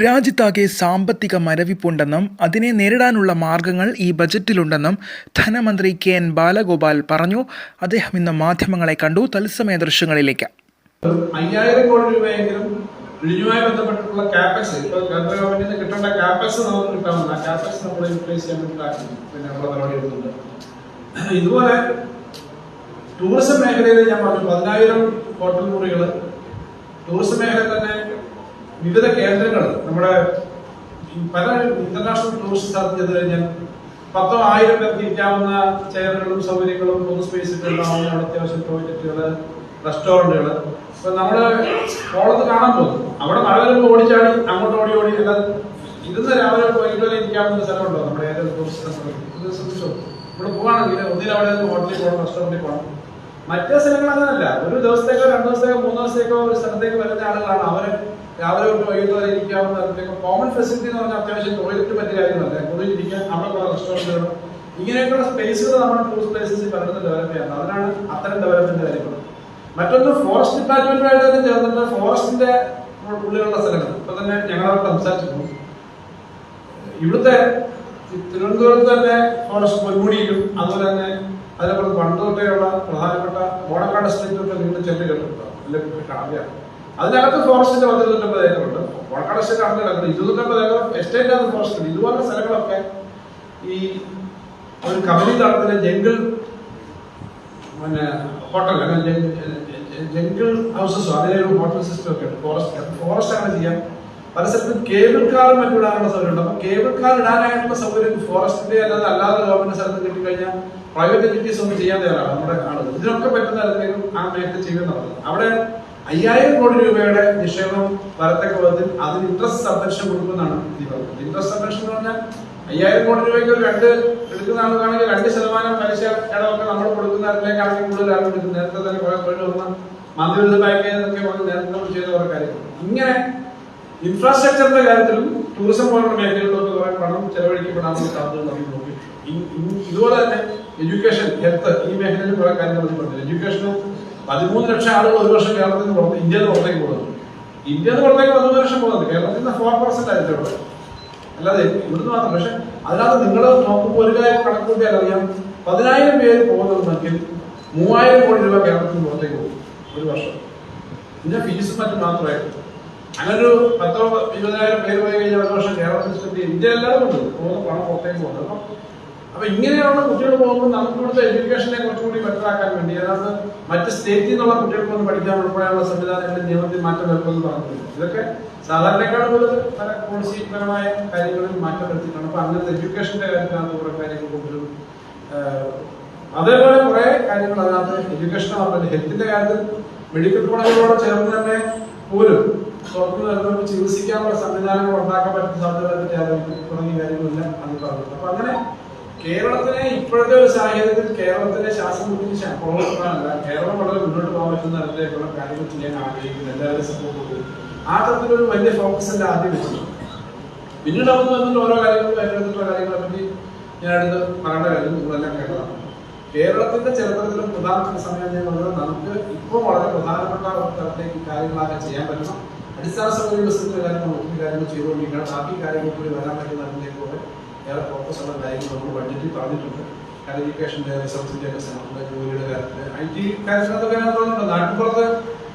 രാജ്യത്താകെ സാമ്പത്തിക മരവിപ്പുണ്ടെന്നും അതിനെ നേരിടാനുള്ള മാർഗങ്ങൾ ഈ ബജറ്റിലുണ്ടെന്നും ധനമന്ത്രി കെ.എൻ. ബാലഗോപാൽ പറഞ്ഞു. അദ്ദേഹം ഇന്ന് മാധ്യമങ്ങളെ കണ്ടു. തത്സമയ ദൃശ്യങ്ങളിലേക്ക്. 5000 കോടി രൂപയെങ്കിലും റിന്യൂവുമായി ബന്ധപ്പെട്ടിട്ടുള്ള കാപ്പക്സ് കേന്ദ്ര ഗവൺമെന്റിന് കിട്ടേണ്ട കാപ്പക്സ് നമുക്ക് കിട്ടാവുന്ന കാപ്പക്സ് നമ്മൾ യൂട്ടിലൈസ് ചെയ്യാൻ വേണ്ടിയിട്ടാണ് നമ്മുടെ നടപടി എടുക്കുന്നത്. ഇതുപോലെ ടൂറിസം മേഖലയിൽ ഞാൻ പറഞ്ഞു 10000 ഹോട്ടൽ മുറികൾ, ടൂറിസം മേഖലയിൽ തന്നെ വിവിധ കേന്ദ്രങ്ങൾ, നമ്മുടെ പല ഇന്റർനാഷണൽ ടൂറിസ്റ്റ് സ്ഥലത്ത് ചെന്ന് കഴിഞ്ഞാൽ 10,000 പേർക്ക് ഇരിക്കാവുന്ന ചെയറുകളും സൗകര്യങ്ങളും പൊതു സ്പേസുകൾ ഉണ്ടാവുന്ന അത്യാവശ്യം ടോയ്ലറ്റുകൾ, റെസ്റ്റോറന്റുകൾ. ഇപ്പൊ നമ്മള് കോളത്ത് കാണാൻ പോകും, അവിടെ മഴ വരുമ്പോൾ ഓടിച്ചാടി അങ്ങോട്ട് ഓടി അല്ലാതെ ഇരുന്ന് രാവിലെ വൈകിട്ട് വരെ ഇരിക്കാവുന്ന ഒരു സ്ഥലമുണ്ടോ നമ്മുടെ ഏതൊരു ടൂറിസ്റ്റ് സ്ഥലത്ത് ശ്രദ്ധിച്ചോ? ഇവിടെ പോവാണെങ്കിൽ ഒന്നിൽ അവിടെ ഹോട്ടലിൽ പോകണം, റെസ്റ്റോറന്റിൽ പോകണം. മറ്റേ സ്ഥലങ്ങൾ അങ്ങനല്ല. ഒരു ദിവസത്തേക്കോ 2 ദിവസത്തേക്കോ 3 ദിവസത്തേക്കോ ഒരു സ്ഥലത്തേക്ക് വരുന്ന ആളുകളാണ്. അവര് രാവിലെ തൊട്ട് വൈകിട്ട് വരെ ഇരിക്കാവുന്ന തരത്തിലേക്ക് കോമൺ ഫെസിലിറ്റി എന്ന് പറഞ്ഞാൽ അത്യാവശ്യം ടോയ്ലറ്റ് പറ്റിയ കാര്യങ്ങളല്ല, കുറിയിലിരിക്കാൻ അവിടെ കുറെ റെസ്റ്റോറന്റുകൾ, ഇങ്ങനെയൊക്കെയുള്ള സ്പേസുകൾ നമ്മുടെ ടൂറിസ്റ്റ് പ്ലേസസിൽ പലരും ഡെവലപ്പ് ചെയ്യണം. അതിനാണ് അത്തരം ഡെവലപ്മെന്റ് കാര്യങ്ങൾ. മറ്റൊന്ന് ഫോറസ്റ്റ് ഡിപ്പാർട്ട്മെന്റുമായിട്ട് തന്നെ ചേർന്നിട്ട് ഫോറസ്റ്റിന്റെ ഉള്ളിലുള്ള സ്ഥലങ്ങൾ. ഇപ്പൊ തന്നെ ഞങ്ങളവിടെ സംസാരിച്ചിട്ടുണ്ട്. ഇവിടുത്തെ തിരുവനന്തപുരത്ത് തന്നെ ഫോറസ്റ്റ് പൊന്മുടിയിലും അതുപോലെ തന്നെ അതിനപ്പുറം പണ്ട് തൊട്ടേയുള്ള പ്രധാനപ്പെട്ട ഓണക്കാട് എസ്റ്റേറ്റൊക്കെ നിങ്ങൾ ചെല്ലു കേട്ടിട്ടുണ്ടോ? അല്ലെങ്കിൽ കാണുകയാണ്. അതിനകത്ത് ഫോറസ്റ്റിന്റെ 199 ഏക്കറുണ്ട്. ഓണക്കാട് എസ്റ്റേറ്റ് ആണ് കിടക്കുന്നത്. 250 ഏക്കർ എസ്റ്റേറ്റ് ആണ് ഫോറസ്റ്റ്. ഇതുപോലുള്ള സ്ഥലങ്ങളൊക്കെ ഈ ഒരു കമ്പനി തലത്തിലെ ജംഗിൾ ഹോട്ടൽ, ജംഗിൾ ഹൗസസോ അതിലൊരു ഹോട്ടൽ സിസ്റ്റം ഒക്കെ ഉണ്ട്. ഫോറസ്റ്റ് ആണ് ചെയ്യാൻ. പല സ്ഥലത്തും കേബിൾ കാറും മറ്റും ഇടാനുള്ള സൗകര്യം ഉണ്ട്. അപ്പൊ കേബിൾ കാർ ഇടാനായിട്ടുള്ള സൗകര്യം ഫോറസ്റ്റിന്റെ അല്ലാതെ ഗവൺമെന്റ് സ്ഥലത്ത് കിട്ടിക്കഴിഞ്ഞാൽ പ്രൈവറ്റ് എൻറ്റിറ്റീസ് ഒന്നും ചെയ്യാൻ തയ്യാറാണ് നമ്മുടെ ആളുകൾ. ഇതിനൊക്കെ പറ്റുന്ന തരത്തിലും ആ മേഖല ചെയ്യുന്നുള്ളത്. അവിടെ 5000 കോടി രൂപയുടെ നിക്ഷേപം വരത്തക്ക വിധത്തിൽ അതിന് ഇൻട്രസ്റ്റ് സബ്വെൻഷൻ കൊടുക്കുന്നതാണ് ഇത് പറഞ്ഞത്. ഇൻട്രസ്റ്റ് സബ്വെൻഷൻ എന്ന് പറഞ്ഞാൽ 5000 കോടി രൂപയ്ക്ക് ഒരു 2 എടുക്കുന്ന ആളുകളാണെങ്കിൽ 2% പലിശ ഇടമൊക്കെ നമ്മൾ കൊടുക്കുന്ന അതിലേക്കാണെങ്കിൽ കൂടുതൽ ആളുകൾ എടുക്കും. നേരത്തെ തന്നെ കുറെ തൊഴിൽ വന്ന മന്ത്രിവിരുദ്ധ പാക്കേജൊക്കെ നേരത്തെ നമ്മൾ ചെയ്ത കുറെ കാര്യങ്ങൾ. ഇങ്ങനെ ഇൻഫ്രാസ്ട്രക്ചറിന്റെ കാര്യത്തിലും ടൂറിസം പോലുള്ള മേഖലകളിലൊക്കെ കുറെ പണം ചെലവഴിക്കപ്പെടാനുള്ള സാധ്യത നമുക്ക് നോക്കി. ഇതുപോലെ തന്നെ എഡ്യൂക്കേഷൻ, ഹെൽത്ത്, ഈ മേഖലയിൽ കുറെ കാര്യങ്ങൾ പറഞ്ഞു. എഡ്യൂക്കേഷന് 13 ലക്ഷം ആളുകൾ ഒരു വർഷം കേരളത്തിൽ നിന്ന് ഇന്ത്യയിൽ പുറത്തേക്ക് പോകുന്നത്. ഇന്ത്യയിൽ നിന്ന് പുറത്തേക്ക് 13 ലക്ഷം പോകുന്നത്. കേരളത്തിൽ നിന്ന് 4% ആയിരിക്കും അവിടെ, അല്ലാതെ ഇവിടുന്ന് മാത്രം. പക്ഷെ അതിനകത്ത് നിങ്ങൾ നോക്കുമ്പോൾ ഒരു കാര്യം കണക്കൂട്ടിയാൽ അറിയാം, 10,000 പേര് പോകുന്നതെങ്കിൽ 3000 കോടി രൂപ കേരളത്തിൽ നിന്ന് പുറത്തേക്ക് പോകും ഒരു വർഷം. പിന്നെ ഫീസും മറ്റും മാത്രമായിട്ട് അങ്ങനൊരു 10,000-20,000 പേര് പോയി കഴിഞ്ഞാൽ ഒരു വർഷം കേരളത്തിൽ ഇന്ത്യ എല്ലാവരും ഉണ്ട് പോകുന്ന പണം പുറത്തേക്ക് പോകുന്നത്. അപ്പൊ ഇങ്ങനെയുള്ള കുട്ടികൾ പോകുമ്പോൾ നമുക്ക് ഇവിടുത്തെ എഡ്യൂക്കേഷനെ കുറച്ചുകൂടി ബെറ്റർ ആക്കാൻ വേണ്ടി അതിനകത്ത് മറ്റ് സ്റ്റേറ്റിൽ നിന്നുള്ള കുട്ടികൾക്ക് വന്ന് പഠിക്കാൻ ഉൾപ്പെടെയുള്ള സംവിധാനങ്ങളുടെ നിയമത്തിൽ മാറ്റം വരുമെന്ന് പറഞ്ഞിട്ടുണ്ട്. ഇതൊക്കെ സാധാരണക്കാൾ കൂടുതൽ പല പോളിസിപരമായ കാര്യങ്ങളിൽ മാറ്റം വരുത്തിയിട്ടുണ്ട്. അപ്പൊ അങ്ങനത്തെ എഡ്യൂക്കേഷന്റെ കാര്യത്തിനകത്ത് കുറെ കാര്യങ്ങൾ കൊണ്ടുവരും. അതേപോലെ കുറെ കാര്യങ്ങൾ അതിനകത്ത് എഡ്യൂക്കേഷൻ മാത്രമല്ല, ഹെൽത്തിന്റെ കാര്യത്തിൽ മെഡിക്കൽ കോളേജുകളോട് ചേർന്ന് തന്നെ പോലും പുറത്തു വരുന്നവർക്ക് ചികിത്സിക്കാനുള്ള സംവിധാനങ്ങൾ ഉണ്ടാക്കാൻ പറ്റുന്ന സാധ്യതകളെ പറ്റി ആലോചിക്കും തുടങ്ങിയ കാര്യങ്ങളെല്ലാം അത് പറഞ്ഞു. അപ്പൊ അങ്ങനെ കേരളത്തിനെ ഇപ്പോഴത്തെ ഒരു സാഹചര്യത്തിൽ കേരളത്തിലെ ശ്വാസം മുട്ടിച്ച് പുറത്തുപോകാനല്ല, കേരളം വളരെ മുന്നോട്ട് പോകാൻ പറ്റുന്ന തരത്തിലേക്കുള്ള കാര്യങ്ങൾ ചെയ്യാൻ ആഗ്രഹിക്കുന്നു. എല്ലാവരും സപ്പോർട്ട് കൊടുക്കും. ആ തരത്തിലൊരു വലിയ ഫോക്കസ് എല്ലാം ആദ്യം വെച്ചിട്ടുണ്ട്. പിന്നീട് അവിടെ വന്നിട്ട് ഓരോ കാര്യങ്ങളും അതിനടുത്തുള്ള കാര്യങ്ങളെ പറ്റി ഞാൻ അടുത്ത് പറയേണ്ട കാര്യം നിങ്ങളെല്ലാം കേട്ടതാണ്. കേരളത്തിന്റെ ചരിത്രത്തിലും പ്രധാനപ്പെട്ട സമയം ഞാൻ പറഞ്ഞത് നമുക്ക് ഇപ്പോൾ വളരെ പ്രധാനപ്പെട്ട തരത്തിലേക്ക് കാര്യങ്ങളൊക്കെ ചെയ്യാൻ പറ്റണം. അടിസ്ഥാന സൗകര്യ വികസനത്തിന്റെ കാര്യങ്ങൾ ഒത്തിരി കാര്യങ്ങൾ ചെയ്തുകൊണ്ടിരിക്കണം. ബാക്കി കാര്യങ്ങൾ കൂടി വരാൻ പറ്റുന്ന അതിലേക്കൂടെ ഏറെ ഫോക്കസ് ഉള്ള കാര്യങ്ങൾ നമ്മൾ ബഡ്ജറ്റിൽ പറഞ്ഞിട്ടുണ്ട്. എഡ്യൂക്കേഷന്റെ, റിസർച്ചിന്റെ ഒക്കെ സ്ഥലത്ത്, ജോലിയുടെ കാര്യത്തിൽ, IT കാര്യത്തിനൊക്കെ തോന്നുന്നുണ്ട്. നാട്ടിൻപുറത്ത്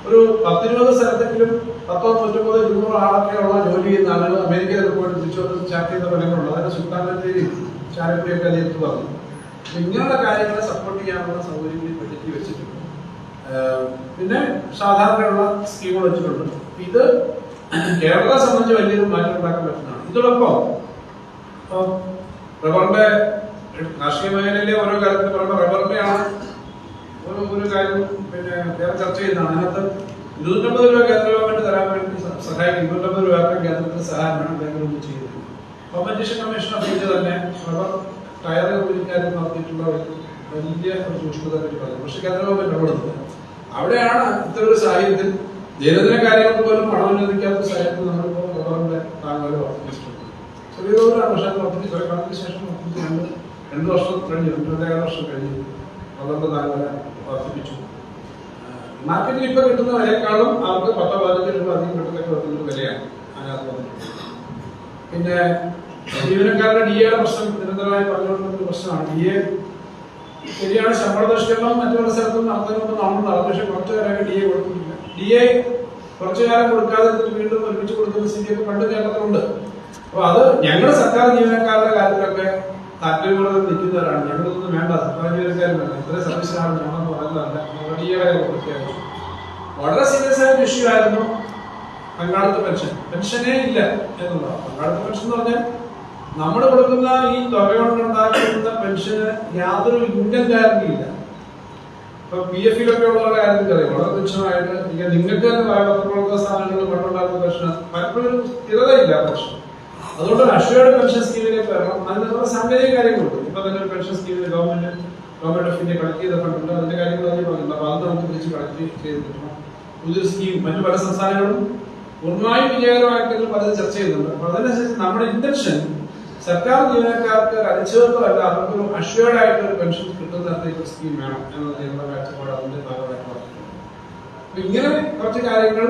ഒരു 10-20 സ്ഥലത്തെങ്കിലും 100-150-200 ആളൊക്കെ ഉള്ള ജോലി ചെയ്യുന്ന ആളുകൾ അമേരിക്കയിലൊക്കെ പോയിട്ട് തിരിച്ചു വന്ന് ചാറ്റ് ചെയ്ത ഫലങ്ങളുണ്ട്. അതിന്റെ സുൽത്താനത്തേരി ചാലക്കുടിയൊക്കെ നേരിട്ട് പറഞ്ഞു. ഇങ്ങനെയുള്ള കാര്യങ്ങളെ സപ്പോർട്ട് ചെയ്യാനുള്ള സൗകര്യങ്ങൾ ബഡ്ജറ്റിൽ വെച്ചിട്ടുണ്ട്. പിന്നെ സാധാരണയുള്ള സ്കീമുകൾ വെച്ചിട്ടുണ്ട്. ഇത് കേരളത്തെ സംബന്ധിച്ച് വലിയൊരു മാറ്റം ഉണ്ടാക്കാൻ പറ്റുന്നതാണ്. ഇതോടൊപ്പം റബ്ബറിന്റെ കാർഷിക മേഖലയിലെ ഓരോ കാര്യത്തിൽ പറയുമ്പോൾ റബ്ബറിന്റെയാണ് ഒരു കാര്യം പിന്നെ വേറെ ചർച്ച ചെയ്യുന്നതാണ്. അതിനകത്ത് 250 രൂപ കേന്ദ്ര ഗവൺമെന്റ് തരാൻ വേണ്ടി സഹായിക്കും. 250 രൂപ കേന്ദ്രത്തിന്റെ സഹായം വേണം ബാങ്കുകൾ ചെയ്യുന്നത്. കോമ്പറ്റീഷൻ കമ്മീഷൻ ഓഫ് ഇന്ത്യ തന്നെ റബ്ബർ ടയർ ജോലിക്കാരും നടത്തിയിട്ടുള്ള വലിയ ഒരു സൂക്ഷ്മത പറ്റി പറഞ്ഞു. പക്ഷെ കേന്ദ്ര ഗവൺമെന്റ് ഇടപെടുന്നത് അവിടെയാണ്. ഇത്തരം ഒരു സാഹചര്യത്തിൽ ദൈനംദിന കാര്യങ്ങൾക്ക് പോലും പണം അനുവദിക്കാത്ത സാഹചര്യത്തിൽ നമ്മളിപ്പോൾ റബ്ബറിന്റെ താങ്ങുകൾ വർദ്ധിപ്പിച്ചിട്ടുണ്ട്. ചെറിയൊരാണ്. പക്ഷെ അത് വർദ്ധിപ്പിച്ച് ശേഷം 2 വർഷം കഴിഞ്ഞു, 2.5 വർഷം കഴിഞ്ഞു റബ്ബറിന്റെ താങ്ങുകൾ വർദ്ധിപ്പിച്ചു. മാർക്കറ്റിൽ ഇപ്പൊ കിട്ടുന്ന വിലയെക്കാളും അവർക്ക് 10-15 രൂപ അധികം കിട്ടുന്ന വിലയാണ് അതിനകത്ത് വന്നിട്ടുണ്ട്. പിന്നെ ജീവനക്കാരുടെ DA പ്രശ്നം നിരന്തരമായി പറഞ്ഞുകൊണ്ടിരുന്ന പ്രശ്നമാണ്. DA ശരിയാണ്, ശമ്പള പരിഷ്കരണവും മറ്റുള്ള സ്ഥലത്തും നടത്തുമ്പോൾ നമ്മൾ നടന്നു, പക്ഷെ കുറച്ചു കാലമായിട്ട് DA കൊടുക്കുന്നില്ല. DA കുറച്ചു കാലം കൊടുക്കാതെ വീണ്ടും ഒരുമിച്ച് കൊടുക്കുന്ന സ്ഥിതിയൊക്കെ പണ്ട് കേരളത്തിലുണ്ട്. അപ്പൊ അത് ഞങ്ങളുടെ സർക്കാർ ജീവനക്കാരുടെ കാര്യത്തിലൊക്കെ താല്പര്യമുള്ളത് നിൽക്കുന്നവരാണ്. ഞങ്ങളൊന്നും വേണ്ട, സർക്കാർ ജീവനക്കാരും വേണ്ട, ഇത്രയും സർവീസിനാണ് ഞങ്ങളെന്ന് പറയുന്നതല്ല. വളരെ സീരിയസ് ആയ ഇഷ്യൂ ആയിരുന്നു പങ്കാളിത്ത പെൻഷൻ. പെൻഷനേ ഇല്ല എന്നുള്ളതാണ്. പങ്കാളിത്ത പെൻഷൻ എന്ന് പറഞ്ഞാൽ നമ്മൾ കൊടുക്കുന്ന ഈ തുക കൊണ്ടുണ്ടാക്കുന്ന പെൻഷന് യാതൊരു ഇൻകം ഗ്യാരണ്ടി ഇല്ല. ഇപ്പൊ PF-ലൊക്കെ ഉള്ളവരുടെ കാര്യത്തിൽ അറിയാം, വളരെ തുച്ഛമായിട്ട് നിങ്ങൾക്ക് തന്നെ പത്രപ്രവർത്തക സ്ഥാനങ്ങളിൽ പണ്ടുണ്ടാക്കുന്ന പെൻഷൻ പലപ്പോഴും സ്ഥിരതയില്ല പെൻഷൻ. അതുകൊണ്ട് അഷ്വേർഡ് പെൻഷൻ സ്കീമിലേക്ക് വരണം. അതിനുള്ള സാങ്കേതിക കാര്യങ്ങളുണ്ട്. ഇപ്പൊ തന്നെ ഒരു പെൻഷൻ സ്കീമിൽ ഗവൺമെന്റ് ഓഫ് ഇന്ത്യ കളക്ട് ചെയ്ത ഫണ്ടുണ്ട്, അതിന്റെ കാര്യങ്ങൾ തന്നെ പറയുന്നുണ്ട്. അപ്പൊ അത് നമുക്ക് തിരിച്ച് കളക്ട് ചെയ്തിട്ടുണ്ട്. പുതിയൊരു സ്കീം മറ്റു പല സംസ്ഥാനങ്ങളും പൂർണ്ണമായും വിജയകരമായിട്ട് പലത് ചർച്ച ചെയ്യുന്നുണ്ട്. അപ്പൊ അതിനനുസരിച്ച് നമ്മുടെ ഇന്റൻഷൻ സർക്കാർ ജീവനക്കാർക്ക് അടിച്ചേർത്തല്ല, അവർക്കൊരു അഷ്വേർഡ് ആയിട്ട് ഒരു പെൻഷൻ കിട്ടുന്ന തരത്തിലുള്ള സ്കീം വേണം എന്നത് ഞങ്ങളുടെ കാഴ്ചപ്പാട് അതിന്റെ ഭാഗമായിട്ട് പറഞ്ഞിട്ടുണ്ട്. അപ്പൊ ഇങ്ങനെ കുറച്ച് കാര്യങ്ങൾ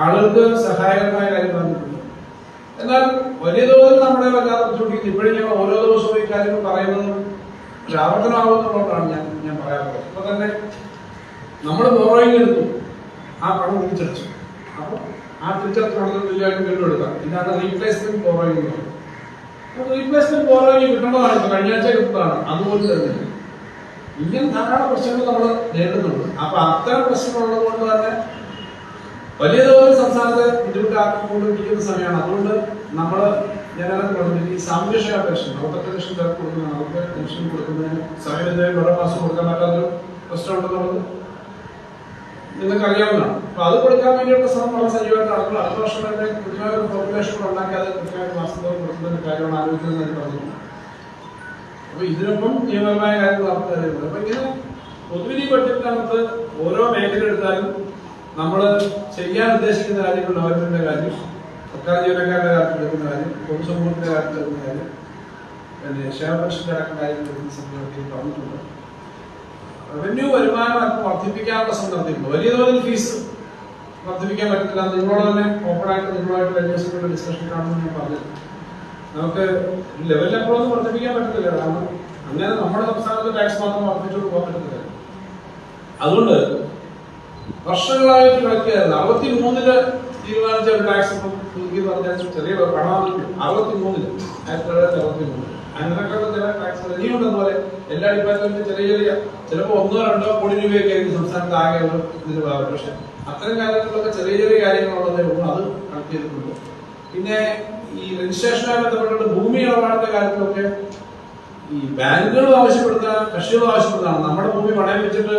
ആളുകൾക്ക് സഹായകരമായ കാര്യം പറഞ്ഞിട്ടുണ്ട്. എന്നാൽ വലിയ തോതിൽ നമ്മളെ വല്ലാതെ ബുദ്ധിമുട്ടിക്കുന്നത് ഇപ്പോഴും ഞങ്ങൾ ഓരോ ദിവസവും ഈ കാര്യങ്ങൾ പറയുന്നതും ആവർത്തനമാകുന്നതുകൊണ്ടാണ് ഞാൻ പറയാറുള്ളത്. ഇപ്പൊ തന്നെ നമ്മൾ ബോറോയിങ് എടുത്തു, ആ പണം തിരിച്ചടച്ചു. അപ്പൊ ആ തിരിച്ചടച്ചുള്ളത് തുല്യമായിട്ട് വീണ്ടും എടുക്കാം. ഇതാണ് റീപ്ലേസ്മെന്റ് ബോറോയിങ് എന്ന് പറയുന്നത്. റീപ്ലേസ്മെന്റ് ബോറോയിങ് കിട്ടേണ്ടതാണ്, ഇപ്പൊ കഴിഞ്ഞ ആഴ്ച കിട്ടുന്നതാണ്. അതുപോലെ തന്നെ ഇങ്ങനെ ധാരാളം പ്രശ്നങ്ങൾ നമ്മൾ നേരിടുന്നുണ്ട്. അപ്പൊ അത്തരം പ്രശ്നങ്ങളുള്ളത് കൊണ്ട് തന്നെ വലിയ തോതിൽ സംസ്ഥാനത്തെ ബുദ്ധിമുട്ടാക്കിക്കൊണ്ടിരിക്കുന്ന സമയമാണ്. അതുകൊണ്ട് നമ്മൾ ഞാനത് പറഞ്ഞിട്ട് ഈ സാമൂഹ്യ പെൻഷൻ 65 ലക്ഷം പേർക്ക് കൊടുക്കുന്നതാണ്. അവർക്ക് പെൻഷൻ കൊടുക്കുന്നതിന് സമയബന്ധിതമായി ഓരോ മാസം കൊടുക്കാൻ പറ്റാത്തൊരു പ്രശ്നമുണ്ടെന്നുള്ളത് നിങ്ങൾക്ക് അറിയാവുന്നതാണ്. അപ്പൊ അത് കൊടുക്കാൻ വേണ്ടിയുള്ള ശ്രമം വളരെ സജീവമായിട്ട് നടക്കുക. അടുത്ത വർഷം തന്നെ കൃത്യമായ ഒരു പോപ്പുലേഷൻ ഉണ്ടാക്കി അത് കൃത്യമായിട്ട് മാസത്തോളം കൊടുക്കുന്നതിന്റെ കാര്യമാണ് ആലോചിക്കുന്നതെന്ന് പറഞ്ഞിട്ടുണ്ട്. അപ്പൊ ഇതിനൊപ്പം നിയമപരമായ കാര്യങ്ങൾ നമുക്ക് അറിയുന്നത്. അപ്പൊ ഇങ്ങനെ പൊതുവിധി ബഡ്ജറ്റിനകത്ത് ഓരോ മേഖല എടുത്താലും നമ്മൾ ചെയ്യാൻ ഉദ്ദേശിക്കുന്ന കാര്യങ്ങൾ, ഡെവലപ്മെന്റിന്റെ കാര്യം, സർക്കാർ ജീവനക്കാരുടെ കാര്യത്തിൽ എടുക്കുന്ന കാര്യം, പൊതുസമൂഹത്തിന്റെ കാര്യത്തിൽ എടുക്കുന്ന കാര്യം, പിന്നെ ക്ഷേമ പെൻഷന്റെ അടക്കം കാര്യങ്ങൾ എടുക്കുന്ന സമയത്ത് പറഞ്ഞിട്ടുണ്ട്. റവന്യൂ വരുമാനം അല്പം വർദ്ധിപ്പിക്കാനുള്ള ശ്രമം നടത്തിയിട്ടുണ്ട്. വലിയ തോതിൽ ഫീസ് വർദ്ധിപ്പിക്കാൻ പറ്റത്തില്ല. നിങ്ങളോട് തന്നെ ഓപ്പണായിട്ട് നിങ്ങളുമായിട്ട് കഴിഞ്ഞ ദിവസങ്ങളുടെ ഡിസ്കഷൻ കാണുമെന്ന് ഞാൻ പറഞ്ഞത്. നമുക്ക് ലെവലിൽ എപ്പോഴൊന്നും വർദ്ധിപ്പിക്കാൻ പറ്റത്തില്ല. കാരണം അങ്ങനെ നമ്മുടെ സംസ്ഥാനത്ത് ടാക്സ് മാത്രം വർദ്ധിച്ചുകൊണ്ട് പോകാൻ പറ്റത്തില്ല. അതുകൊണ്ട് വർഷങ്ങളായിട്ട് കളിക്കുകയായിരുന്നു. 63-ല് തീരുമാനിച്ച ഒരു ടാക്സ് ഇപ്പം പുതുക്കി പറഞ്ഞാൽ ചെറിയ പണമാണെങ്കിൽ 63-ല് 1963 അങ്ങനെയൊക്കെയുള്ള ചില ടാക്സുകൾ ഇനിയുണ്ടെന്ന് പോലെ എല്ലാ ഡിപ്പാർട്ട്മെന്റിലും ചെറിയ ചിലപ്പോൾ 1-2 കോടി രൂപയൊക്കെ ആയിരിക്കും സംസ്ഥാനത്ത് ആകെ ഇതിന് ഭാഗം. പക്ഷെ അത്തരം കാര്യങ്ങളിലൊക്കെ ചെറിയ കാര്യങ്ങളുള്ളതേ ഉള്ളൂ. അത് കണക്ട് ചെയ്തിട്ടുണ്ട്. പിന്നെ ഈ രജിസ്ട്രേഷനുമായി ബന്ധപ്പെട്ടുള്ള ഭൂമി ഇടപാടിന്റെ കാര്യത്തിലൊക്കെ ഈ ബാങ്കുകളും ആവശ്യപ്പെടുന്ന കക്ഷികളും ആവശ്യപ്പെടുന്നതാണ്. നമ്മുടെ ഭൂമി പണയം വെച്ചിട്ട്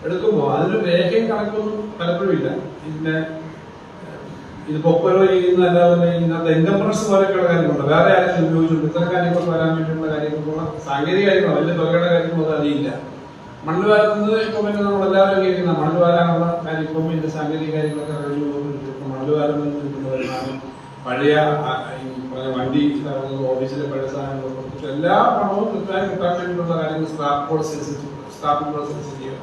എടുക്കുമ്പോൾ അതിന് രേഖയും കണക്കൊന്നും പലപ്പോഴും ഇല്ല. പിന്നെ ഇത് പൊക്കോരോ ചെയ്യുന്നതല്ലാതെ ഇതിനകത്ത് എൻകംപ്രൻസ് പോലെയൊക്കെയുള്ള കാര്യങ്ങളുണ്ട്. വേറെ ആരെങ്കിലും ഉപയോഗിച്ചുകൊണ്ട് ഇത്തരം കാര്യങ്ങൾ വരാൻ വേണ്ടിയുള്ള കാര്യങ്ങളുള്ള സാങ്കേതിക കാര്യങ്ങളോ വലിയ തുകയുടെ കാര്യങ്ങളോ അത് അറിയില്ല. മണ്ണ് വാരുന്നത് ഇപ്പം പിന്നെ നമ്മൾ എല്ലാവരും അംഗീകരിക്കുന്ന മണ്ണ് വാരാനുള്ള കാര്യം ഇപ്പം ഇതിന്റെ സാങ്കേതിക കാര്യങ്ങളൊക്കെ മണ്ണ് വാരുന്നത് കിട്ടുന്ന വരുമാനം, പഴയ വണ്ടി ഓഫീസിലെ പഴയ സാധനങ്ങൾ എല്ലാ പണവും കൃത്യമായി കിട്ടാൻ വേണ്ടിയിട്ടുള്ള കാര്യങ്ങൾ സ്ക്രാപ്പ് പോളിസി അനുസരിച്ച് ചെയ്യുക.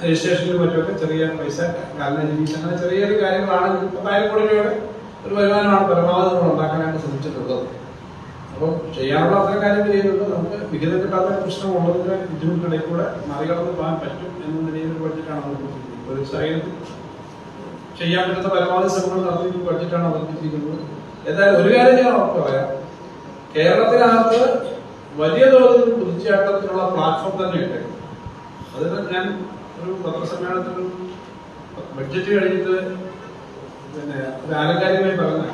രജിസ്ട്രേഷനിലും മറ്റുമൊക്കെ ചെറിയ പൈസ അങ്ങനെ ചെറിയ കാര്യങ്ങളാണെങ്കിൽ 10,000 കോടി രൂപയുടെ ഒരു വരുമാനമാണ് പരമാവധി നമ്മൾ ഉണ്ടാക്കാനായിട്ട് ശ്രമിച്ചിട്ടുള്ളത്. അപ്പം ചെയ്യാനുള്ള അത്തരം കാര്യങ്ങൾ ചെയ്യുന്നുണ്ട്. നമുക്ക് വിഹിതം കിട്ടാത്ത പ്രശ്നമുള്ളതിന്റെ ബുദ്ധിമുട്ടിനിടയിൽ കൂടെ മറികടന്ന് പോകാൻ പറ്റും എന്ന നിലയിൽ ബഡ്ജറ്റാണ് നമ്മൾ കൊടുത്തിരിക്കുന്നത്. ഒരു സാഹചര്യത്തിൽ ചെയ്യാൻ പറ്റുന്ന പരമാവധി ശ്രമങ്ങൾ നടത്തിയിരിക്കുന്ന ബഡ്ജറ്റാണ് അവതരിപ്പിച്ചിരിക്കുന്നത്. എന്തായാലും ഒരു കാര്യം ഞാൻ ഉറപ്പ് പറയാം, കേരളത്തിനകത്ത് വലിയ തോതിൽ കുതിച്ചുചാട്ടത്തിനുള്ള പ്ലാറ്റ്ഫോം തന്നെ ഉണ്ട്. അതിന് ഞാൻ ഒരു പത്രസമ്മേളനത്തിൽ ബഡ്ജറ്റ് കഴിഞ്ഞിട്ട് പിന്നെ ഒരു ആലങ്കാരികമായി പറഞ്ഞ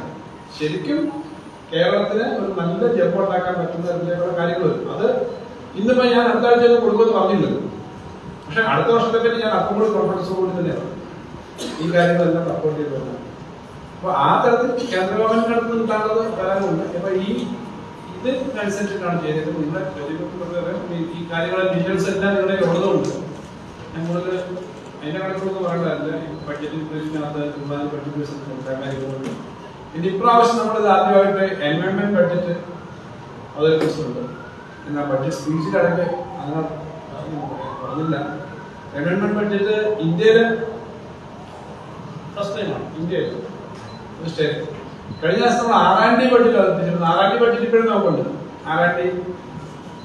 ശരിക്കും കേരളത്തിന് ഒരു നല്ല ജമ്പ് ഉണ്ടാക്കാൻ പറ്റുന്ന തരത്തിലുള്ള കാര്യങ്ങൾ വരും. അത് ഇന്നിപ്പോ ഞാൻ അടുത്ത ആഴ്ച കൊടുക്കുമെന്ന് പറഞ്ഞില്ലല്ലോ. പക്ഷെ അടുത്ത വർഷത്തെ പറ്റി ഞാൻ അപ്പം കൂടി കോൺഫിഡൻസ് കൂടി തന്നെയാണ് ഈ കാര്യങ്ങളെല്ലാം സപ്പോർട്ട് ചെയ്ത് വരുന്നത്. അപ്പൊ ആ തരത്തിൽ കേന്ദ്ര ഗവൺമെന്റിന്റെ അടുത്ത് ഉണ്ടാകുന്നത് വരാനുണ്ട്. അപ്പൊ ഇത് അനുസരിച്ചിട്ടാണ് ചെയ്തത്. നിങ്ങളുടെ ഈ കാര്യങ്ങളെ ഡീറ്റെയിൽസ് എല്ലാം നിങ്ങളുടെ ഉള്ളതുകൊണ്ട് ഞാൻ കൂടുതൽ അതിന്റെ കണക്കുകളൊന്നും പറയേണ്ടതല്ല. ബഡ്ജറ്റ് ബഡ്ജറ്റ് കാര്യങ്ങളുണ്ട്. പിന്നെ ഇപ്രാവശ്യം നമ്മളിത് ആദ്യമായിട്ട് എൻവയോൺമെന്റ് ബഡ്ജറ്റ് അവതരിപ്പിച്ചിട്ടുണ്ട്. എന്നാൽ ബഡ്ജറ്റ് സ്പീച്ചിലടക്കെ അങ്ങനെ പറഞ്ഞില്ല. എൻവയോൺമെന്റ് ബഡ്ജറ്റ് ഇന്ത്യയിലെ ഫസ്റ്റ് ടൈമാണ്. ഇന്ത്യയിൽ ഒരു സ്റ്റേറ്റ് കഴിഞ്ഞ ദിവസം നമ്മൾ R&D ബഡ്ജറ്റ് അവതരിപ്പിച്ചിരുന്നു. R&D ബഡ്ജറ്റ് ഇപ്പോഴും നമുക്കുണ്ട്. R&D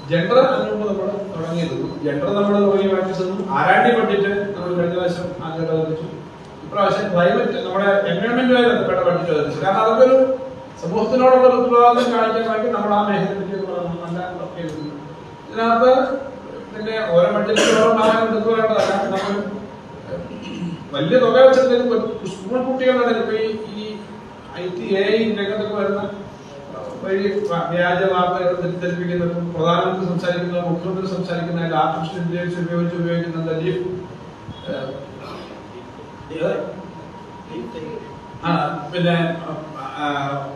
ജെൻഡർ അതിനുമുമ്പ് നമ്മൾ തുടങ്ങിയിരുന്നു. ജെൻഡർ നമ്മൾ തുടങ്ങി മാറ്റിച്ചതും R&D ബഡ്ജറ്റ് നമ്മൾ കഴിഞ്ഞ പ്രാവശ്യം ആദ്യമായിട്ട് അവതരിപ്പിച്ചു. ഇപ്രാവശ്യം ക്ലൈമറ്റ് നമ്മുടെ എൻവയോൺമെന്റുമായി ബന്ധപ്പെട്ട ബഡ്ജറ്റ് അവതരിപ്പിച്ചു. കാരണം അതൊക്കെ ഒരു സമൂഹത്തിനോടുള്ള ഒരു ഉത്തരവാദിത്വം കാണിക്കാൻ വേണ്ടി നമ്മൾ ആ മേഖലയെ പറ്റി നല്ല വർക്ക് ചെയ്തിട്ടുണ്ട്. ഇതിനകത്ത് പിന്നെ ഓരോ ബഡ്ജറ്റിൽ ഓരോ ഭാഗം എടുത്തു പറയേണ്ടതല്ല. നമ്മൾ വലിയ തുക വെച്ചിട്ടുണ്ടെങ്കിൽ സ്കൂൾ കുട്ടികളുടെ ഇപ്പൊ ഈ IT AI രംഗത്തൊക്കെ വരുന്ന വഴി വ്യാജ വാർത്തകൾ തെറ്റിദ്ധരിപ്പിക്കുന്നതും പ്രധാനമന്ത്രി സംസാരിക്കുന്നതും മുഖ്യമന്ത്രി സംസാരിക്കുന്നതിൽ ആർട്ടിഫിഷ്യൽ ഇന്റലിജൻസ് ഉപയോഗിക്കുന്നത് പിന്നെ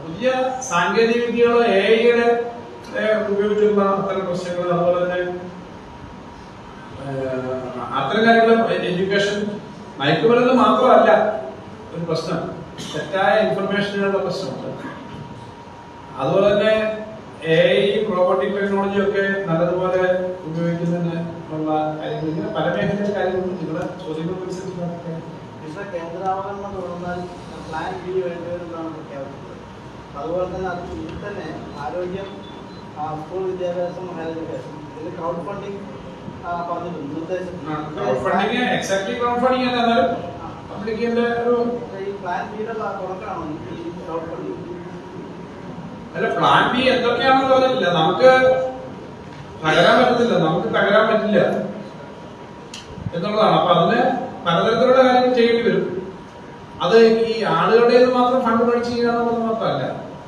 പുതിയ സാങ്കേതിക വിദ്യകളോ AI-യുടെ ഉപയോഗിച്ചുള്ള അത്തരം പ്രശ്നങ്ങൾ, അതുപോലെ തന്നെ അത്തരം കാര്യങ്ങൾ എഡ്യൂക്കേഷൻ മയക്കുമരുന്ന് മാത്രമല്ല ഒരു പ്രശ്നം, തെറ്റായ ഇൻഫർമേഷനുകളുടെ പ്രശ്നമുണ്ട്. അതുപോലെ തന്നെ AI റോബോട്ടിക് ടെക്നോളജി ഒക്കെ നല്ലതുപോലെ ഉപയോഗിക്കുന്നതിന് ഉള്ള കാര്യങ്ങൾ, ഇങ്ങനെ പല മേഖലയിലെ കാര്യങ്ങളും നിങ്ങളുടെ ചോദ്യങ്ങൾക്കനുസരിച്ച് കേന്ദ്രാവതരണം തുടർന്നാൽ പ്ലാൻ ബി വേണ്ടിവരുന്നതാണ് പ്രഖ്യാപിച്ചത്. അതുപോലെ തന്നെ അത് ഇതിൽ തന്നെ ആരോഗ്യം, സ്കൂൾ വിദ്യാഭ്യാസം, ഹയർ എഡ്യൂക്കേഷൻ, ഇതിൽ ക്രൗഡ് ഫണ്ടിങ് പറഞ്ഞിട്ടുണ്ട് നിർദ്ദേശിച്ചിട്ടുണ്ട്. എക്സാക്ട്ലി ക്രൗഡ് ഫണ്ടിങ് ഈ പ്ലാൻ ബിയുടെ തുടക്കമാണോ ഈ ക്രൗഡ് ഫണ്ടിങ്? അല്ല, പ്ലാൻ ബി എന്തൊക്കെയാണെന്ന് പറഞ്ഞിട്ടില്ല. നമുക്ക് തകരാൻ പറ്റത്തില്ല, നമുക്ക് തകരാൻ പറ്റില്ല എന്നുള്ളതാണ്. അപ്പൊ അതിന് പലതരത്തിലുള്ള കാര്യങ്ങൾ ചെയ്യേണ്ടി വരും. അത് ഈ ആളുകളുടെ മാത്രം ഫണ്ട് മേടിച്ച് ചെയ്യുക എന്നുള്ളത് മാത്രമല്ല,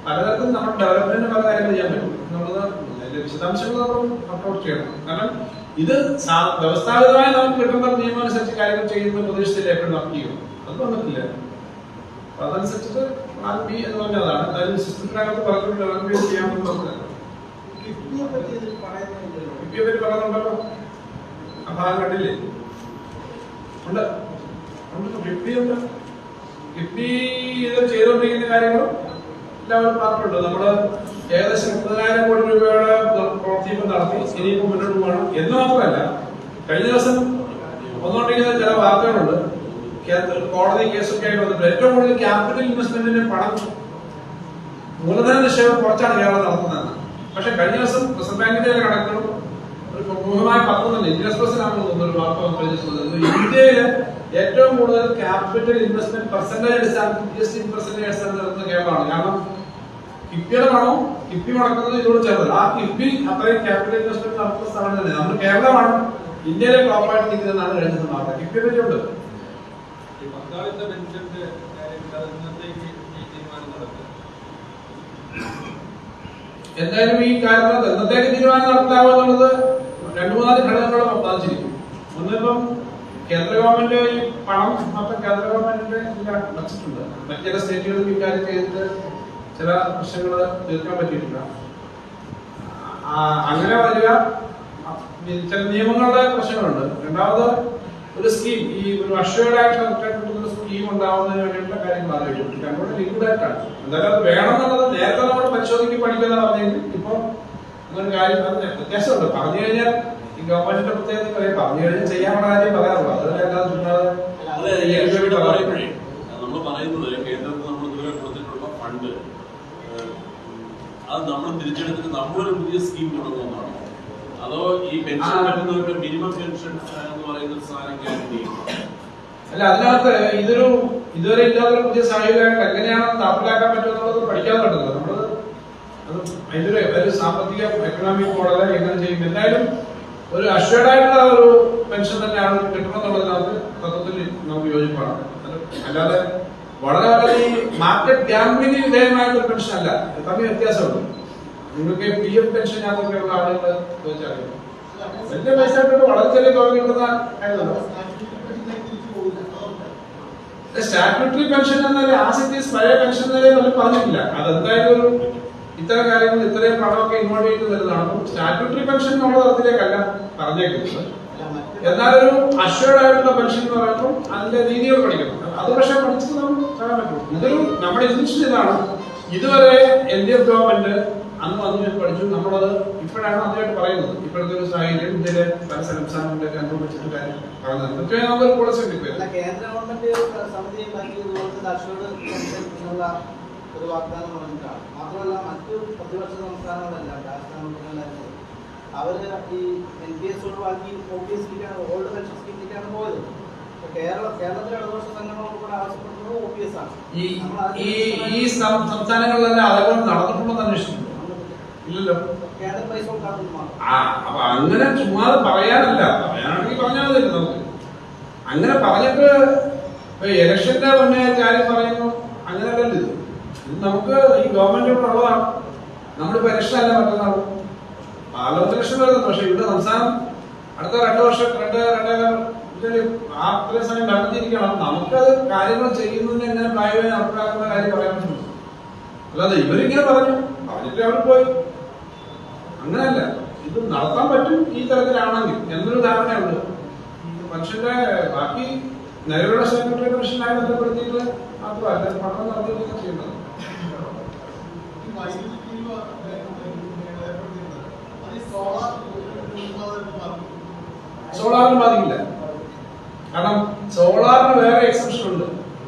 പലതരത്തിൽ നമ്മുടെ ഡെവലപ്മെന്റിന് പല കാര്യങ്ങൾ ചെയ്യാൻ പറ്റും എന്നുള്ളത് വിശദാംശങ്ങൾ നമ്മൾ അപ്ലോഡ് ചെയ്യണം. കാരണം ഇത് വ്യവസ്ഥാപിതമായി നമുക്ക് കിട്ടുന്ന നിയമം അനുസരിച്ച് കാര്യങ്ങൾ ചെയ്യുന്ന പ്രദേശത്തിൽ എപ്പോഴും വർക്ക് ചെയ്യും. അത് വന്നിട്ടില്ല. അപ്പൊ അതനുസരിച്ചിട്ട് പ്ലാൻ ബി എന്ന് പറഞ്ഞതാണ്. അതായത് സിസ്റ്റത്തിനകത്ത് പറഞ്ഞിട്ട് ഡെവലപ്പ് ചെയ്യാമെന്ന് പറഞ്ഞത് കിഫ്ബിയെ പറ്റി പറയുന്നുണ്ടല്ലോ. ആ ഭാഗം കണ്ടില്ലേ? ഉണ്ട്, കിഫ്ബി ഉണ്ട്. കിഫ്ബി ഇത് ചെയ്തുകൊണ്ടിരിക്കുന്ന കാര്യങ്ങളും എല്ലാവരും പാർട്ടുണ്ട്. നമ്മള് ഏകദേശം 30,000 കോടി രൂപയുടെ പ്രവർത്തിപ്പ് നടത്തി. ഇനിയിപ്പോ മുന്നോട്ട് പോകണം എന്ന് മാത്രമല്ല, കഴിഞ്ഞ ദിവസം വന്നുകൊണ്ടിരിക്കുന്ന ചില വാർത്തകളുണ്ട്. കോടതി കേസൊക്കെ ആയിട്ട് വന്നിട്ട് ഏറ്റവും കൂടുതൽ ക്യാപിറ്റൽ ഇൻവെസ്റ്റ്മെന്റിന് പണം മൂലധന നിക്ഷേപം കുറച്ചാണ് കേരളം നടത്തുന്നത്. പക്ഷെ കഴിഞ്ഞ ദിവസം റിസർവ് ബാങ്കിന്റെ കണക്കുകളും ഒരു പ്രമുഖമായ പത്രം തന്നെ ഇന്ത്യൻ എക്സ്പ്രസിനാണെന്ന് തോന്നുന്നു ഒരു വാർത്ത വന്നിരിക്കുന്നത്. ഇന്ത്യയില് ഏറ്റവും കൂടുതൽ ക്യാപിറ്റൽ ഇൻവെസ്റ്റ്മെന്റ് പെർസെന്റേജ് അടിസ്ഥാനത്തിൽ GST പെർസെന്റേജ് അടിസ്ഥാനത്തിൽ നടത്തുന്ന കേരളമാണ്. കാരണം കിഫ്ബിയുടെ പണവും കിഫ്ബി മുടക്കുന്നത് ഇതോട് ചേർന്നത്. ആ കിഫ്ബി അത്രയും ക്യാപിറ്റൽ ഇൻവെസ്റ്റ്മെന്റ് നടത്തുന്ന സ്ഥലം തന്നെ. നമ്മൾ കേരളമാണ് ഇന്ത്യയിലെ ടോപ്പായിട്ട് നിൽക്കുന്നതെന്നാണ് കഴിഞ്ഞത് വാർത്ത. കിഫ്ബിയെ പറ്റിയുണ്ട്. എന്തായാലും ഈ കാര്യത്തിൽ എന്നത്തേക്ക് തീരുമാനം നടത്താവുക എന്നുള്ളത് 2-3 ഘടകങ്ങളെ ബാധിച്ചിരിക്കും. ഒന്നിപ്പം കേന്ദ്ര ഗവൺമെന്റ് ഈ പണം മൊത്തം കേന്ദ്ര ഗവൺമെന്റിന്റെ വച്ചിട്ടുണ്ട്. മറ്റു ചില സ്റ്റേറ്റുകൾക്ക് ഇക്കാര്യം ചെയ്തിട്ട് ചില പ്രശ്നങ്ങൾ തീർക്കാൻ പറ്റിയിട്ടില്ല. അങ്ങനെ വരിക ചില നിയമങ്ങളുടെ പ്രശ്നങ്ങളുണ്ട്. രണ്ടാമത് ഒരു സ്കീം, ഈ ഒരു അഷ്വേർഡായിട്ട് കിട്ടുന്ന സ്കീം ഉണ്ടാവുന്നതിന് വേണ്ടിയിട്ടുള്ള കാര്യങ്ങൾ ആലോചിക്കും. രണ്ടോടെ ലിക്വിഡായിട്ടാണ്. എന്തായാലും അത് വേണമെന്നുള്ളത് നേരത്തെ നമ്മൾ പരിശോധിക്ക് പഠിക്കുന്ന പറഞ്ഞെങ്കിൽ ഇപ്പൊ അങ്ങനെ കാര്യം അത് വ്യത്യാസമുണ്ട്. പറഞ്ഞു കഴിഞ്ഞാൽ ഈ ഗവൺമെന്റിന്റെ പ്രത്യേകത പറയും, പറഞ്ഞു കഴിഞ്ഞാൽ ചെയ്യാനുള്ള കാര്യം പറയാറുള്ളൂ. അതല്ലാതെ നമ്മൾ പറയുന്നത് കേന്ദ്രത്തിൽ നമ്മൾ ഇതുവരെ കൊടുത്തിട്ടുള്ള ഫണ്ട് അത് നമ്മൾ തിരിച്ചെടുത്തിട്ട് നമ്മളൊരു പുതിയ സ്കീം തുടങ്ങുന്നതാണോ, അതോ ഈ പെൻഷൻ പറ്റുന്നവരുടെ മിനിമം പെൻഷൻ എന്ന് പറയുന്ന സാധനം ഗ്യാരണ്ടി? അല്ല, അതിനകത്ത് ഇതുവരെ ഇല്ലാത്തൊരു പുതിയ സാഹചര്യമായിട്ട് എങ്ങനെയാണ് നടപ്പിലാക്കാൻ പറ്റുമെന്നുള്ളത് പഠിക്കാതെ പറ്റുന്നത്. നമ്മള് അതിന്റെ ഒരു സാമ്പത്തിക എക്കണോമിക് മോഡല് എങ്ങനെ ചെയ്യും. എന്തായാലും ഒരു അഷ്വേർഡായിട്ടുള്ള ഒരു പെൻഷൻ തന്നെയാണ് കിട്ടണമെന്നുള്ളതിനകത്ത് തത്വത്തിൽ നമുക്ക് യോജിപ്പാണ്. അല്ലാതെ വളരെ ഈ മാർക്കറ്റ് ഗ്യാമ്പിളിന് വിധേയമായിട്ടുള്ള പെൻഷൻ അല്ല. തമ്മിൽ വ്യത്യാസമുണ്ട്. നിങ്ങൾക്ക് PF പെൻഷൻ അതൊക്കെയുള്ള ആളുകൾ ചോദിച്ചറിയാം. വലിയ പൈസ കിട്ടുമ്പോൾ വളരെ ചെറിയ തുക കിട്ടുന്ന കാര്യമല്ലോ. സ്റ്റാറ്റ്യൂട്ടറി പെൻഷൻ എന്നാൽ ആസിറ്റീസ് പഴയ പെൻഷൻ നിലയിൽ നമ്മൾ പറഞ്ഞിട്ടില്ല. അതെന്തായാലും ഒരു ഇത്തരം കാര്യങ്ങൾ ഇത്രയും പണമൊക്കെ ഇൻവോൾവ് ചെയ്ത് വരുന്നതാണ്. അപ്പം സ്റ്റാറ്റ്യൂട്ടറി പെൻഷൻ എന്നുള്ള തരത്തിലേക്കല്ല പറഞ്ഞേക്കുന്നത്. എന്നാൽ ഒരു അഷ്വേർഡ് ആയിട്ടുള്ള പെൻഷൻ എന്ന് പറയുമ്പോൾ അതിന്റെ രീതികൾ പഠിക്കണം. അത് പക്ഷെ പഠിച്ചത് നമുക്ക് കാണാൻ പറ്റും. ഇതൊരു നമ്മുടെ ഇൻസ്റ്റിറ്റ്യൂഷൻ ഇതാണ്. ഇതുവരെ LDF ഗവൺമെന്റ് അന്ന് വന്ന് പഠിച്ചു. നമ്മളത് ഇപ്പോഴാണ് ആദ്യമായിട്ട് പറയുന്നത്. ഇപ്പോഴത്തെ ഒരു സാഹചര്യം ഇന്ത്യയിലെ പല സംസ്ഥാനങ്ങളിലേക്ക് അനുഭവിച്ചിട്ട് കാര്യം പറയുന്നത്. കൃത്യമായി നമുക്കൊരു പോളിസി കിട്ടും. കേന്ദ്ര ഗവൺമെന്റ് സമിതി ഒരു വാഗ്ദാനം പറഞ്ഞിട്ടാണ്. മാത്രമല്ല മറ്റു പ്രതിപക്ഷ സംസ്ഥാനങ്ങളെല്ലാം രാജസ്ഥാൻ അവർ ഈ NPS ഒഴിവാക്കി OPS ഓൾഡ് പെൻഷൻ സ്കീമിലേക്കാണ് പോയത്. കേരളത്തിലെ ഇടതുപക്ഷ സംഘടനകൾ കൂടെ ആവശ്യപ്പെടുന്നത് OPS ആണ്. ഈ സംസ്ഥാനങ്ങളിലെല്ലാം അതേപോലെ നടന്നിട്ടുണ്ടെന്ന് അന്വേഷിക്കുന്നു. ഇല്ലല്ലോ. കേന്ദ്ര പൈസ കൊടുക്കാത്തത്. അപ്പൊ അങ്ങനെ ചുമ്മാതെ പറയാനല്ല, പറയാനാണെങ്കിൽ പറഞ്ഞാൽ മതി നമുക്ക്. അങ്ങനെ പറഞ്ഞിട്ട് ഇലക്ഷന്റെ മുന്നേ കാര്യം പറയുന്നു, അങ്ങനെയല്ലല്ലോ ഇത്. ഇത് നമുക്ക് ഈ ഗവൺമെന്റ് ഇവിടെ ഉള്ളതാണ്. നമ്മളിപ്പോ ഇലക്ഷൻ അല്ല മറ്റന്നാളും പാർലമെന്റ് ഇലക്ഷൻ വരുന്നത്. പക്ഷെ ഇവിടെ സംസ്ഥാനം അടുത്ത 2 വർഷം അത്രയും സമയം നടന്നിരിക്കണം. നമുക്കത് കാര്യങ്ങൾ ചെയ്യുന്നതിന് എങ്ങനെ പ്രായമായി നടപ്പാക്കുന്ന കാര്യം പറയാൻ പറ്റുന്നു. അല്ലാതെ ഇവരിങ്ങനെ പറഞ്ഞിട്ട് അവർ പോയി, അങ്ങനെയല്ല. ഇത് നടത്താൻ പറ്റും ഈ തരത്തിലാണെങ്കിൽ എന്നൊരു ധാരണയുണ്ട്. മനുഷ്യന്റെ ബാക്കി നിലവിലുള്ള സെക്രട്ടറി കമ്മീഷനായി ബന്ധപ്പെടുത്തിയിട്ട് മാത്രമല്ല പഠനം നടത്തിയിട്ട് ചെയ്യുന്നത്. സോളാറിന് ബാധിക്കില്ല. കാരണം സോളാറിന് വേറെ എക്സെപ്ഷൻ ഉണ്ട്.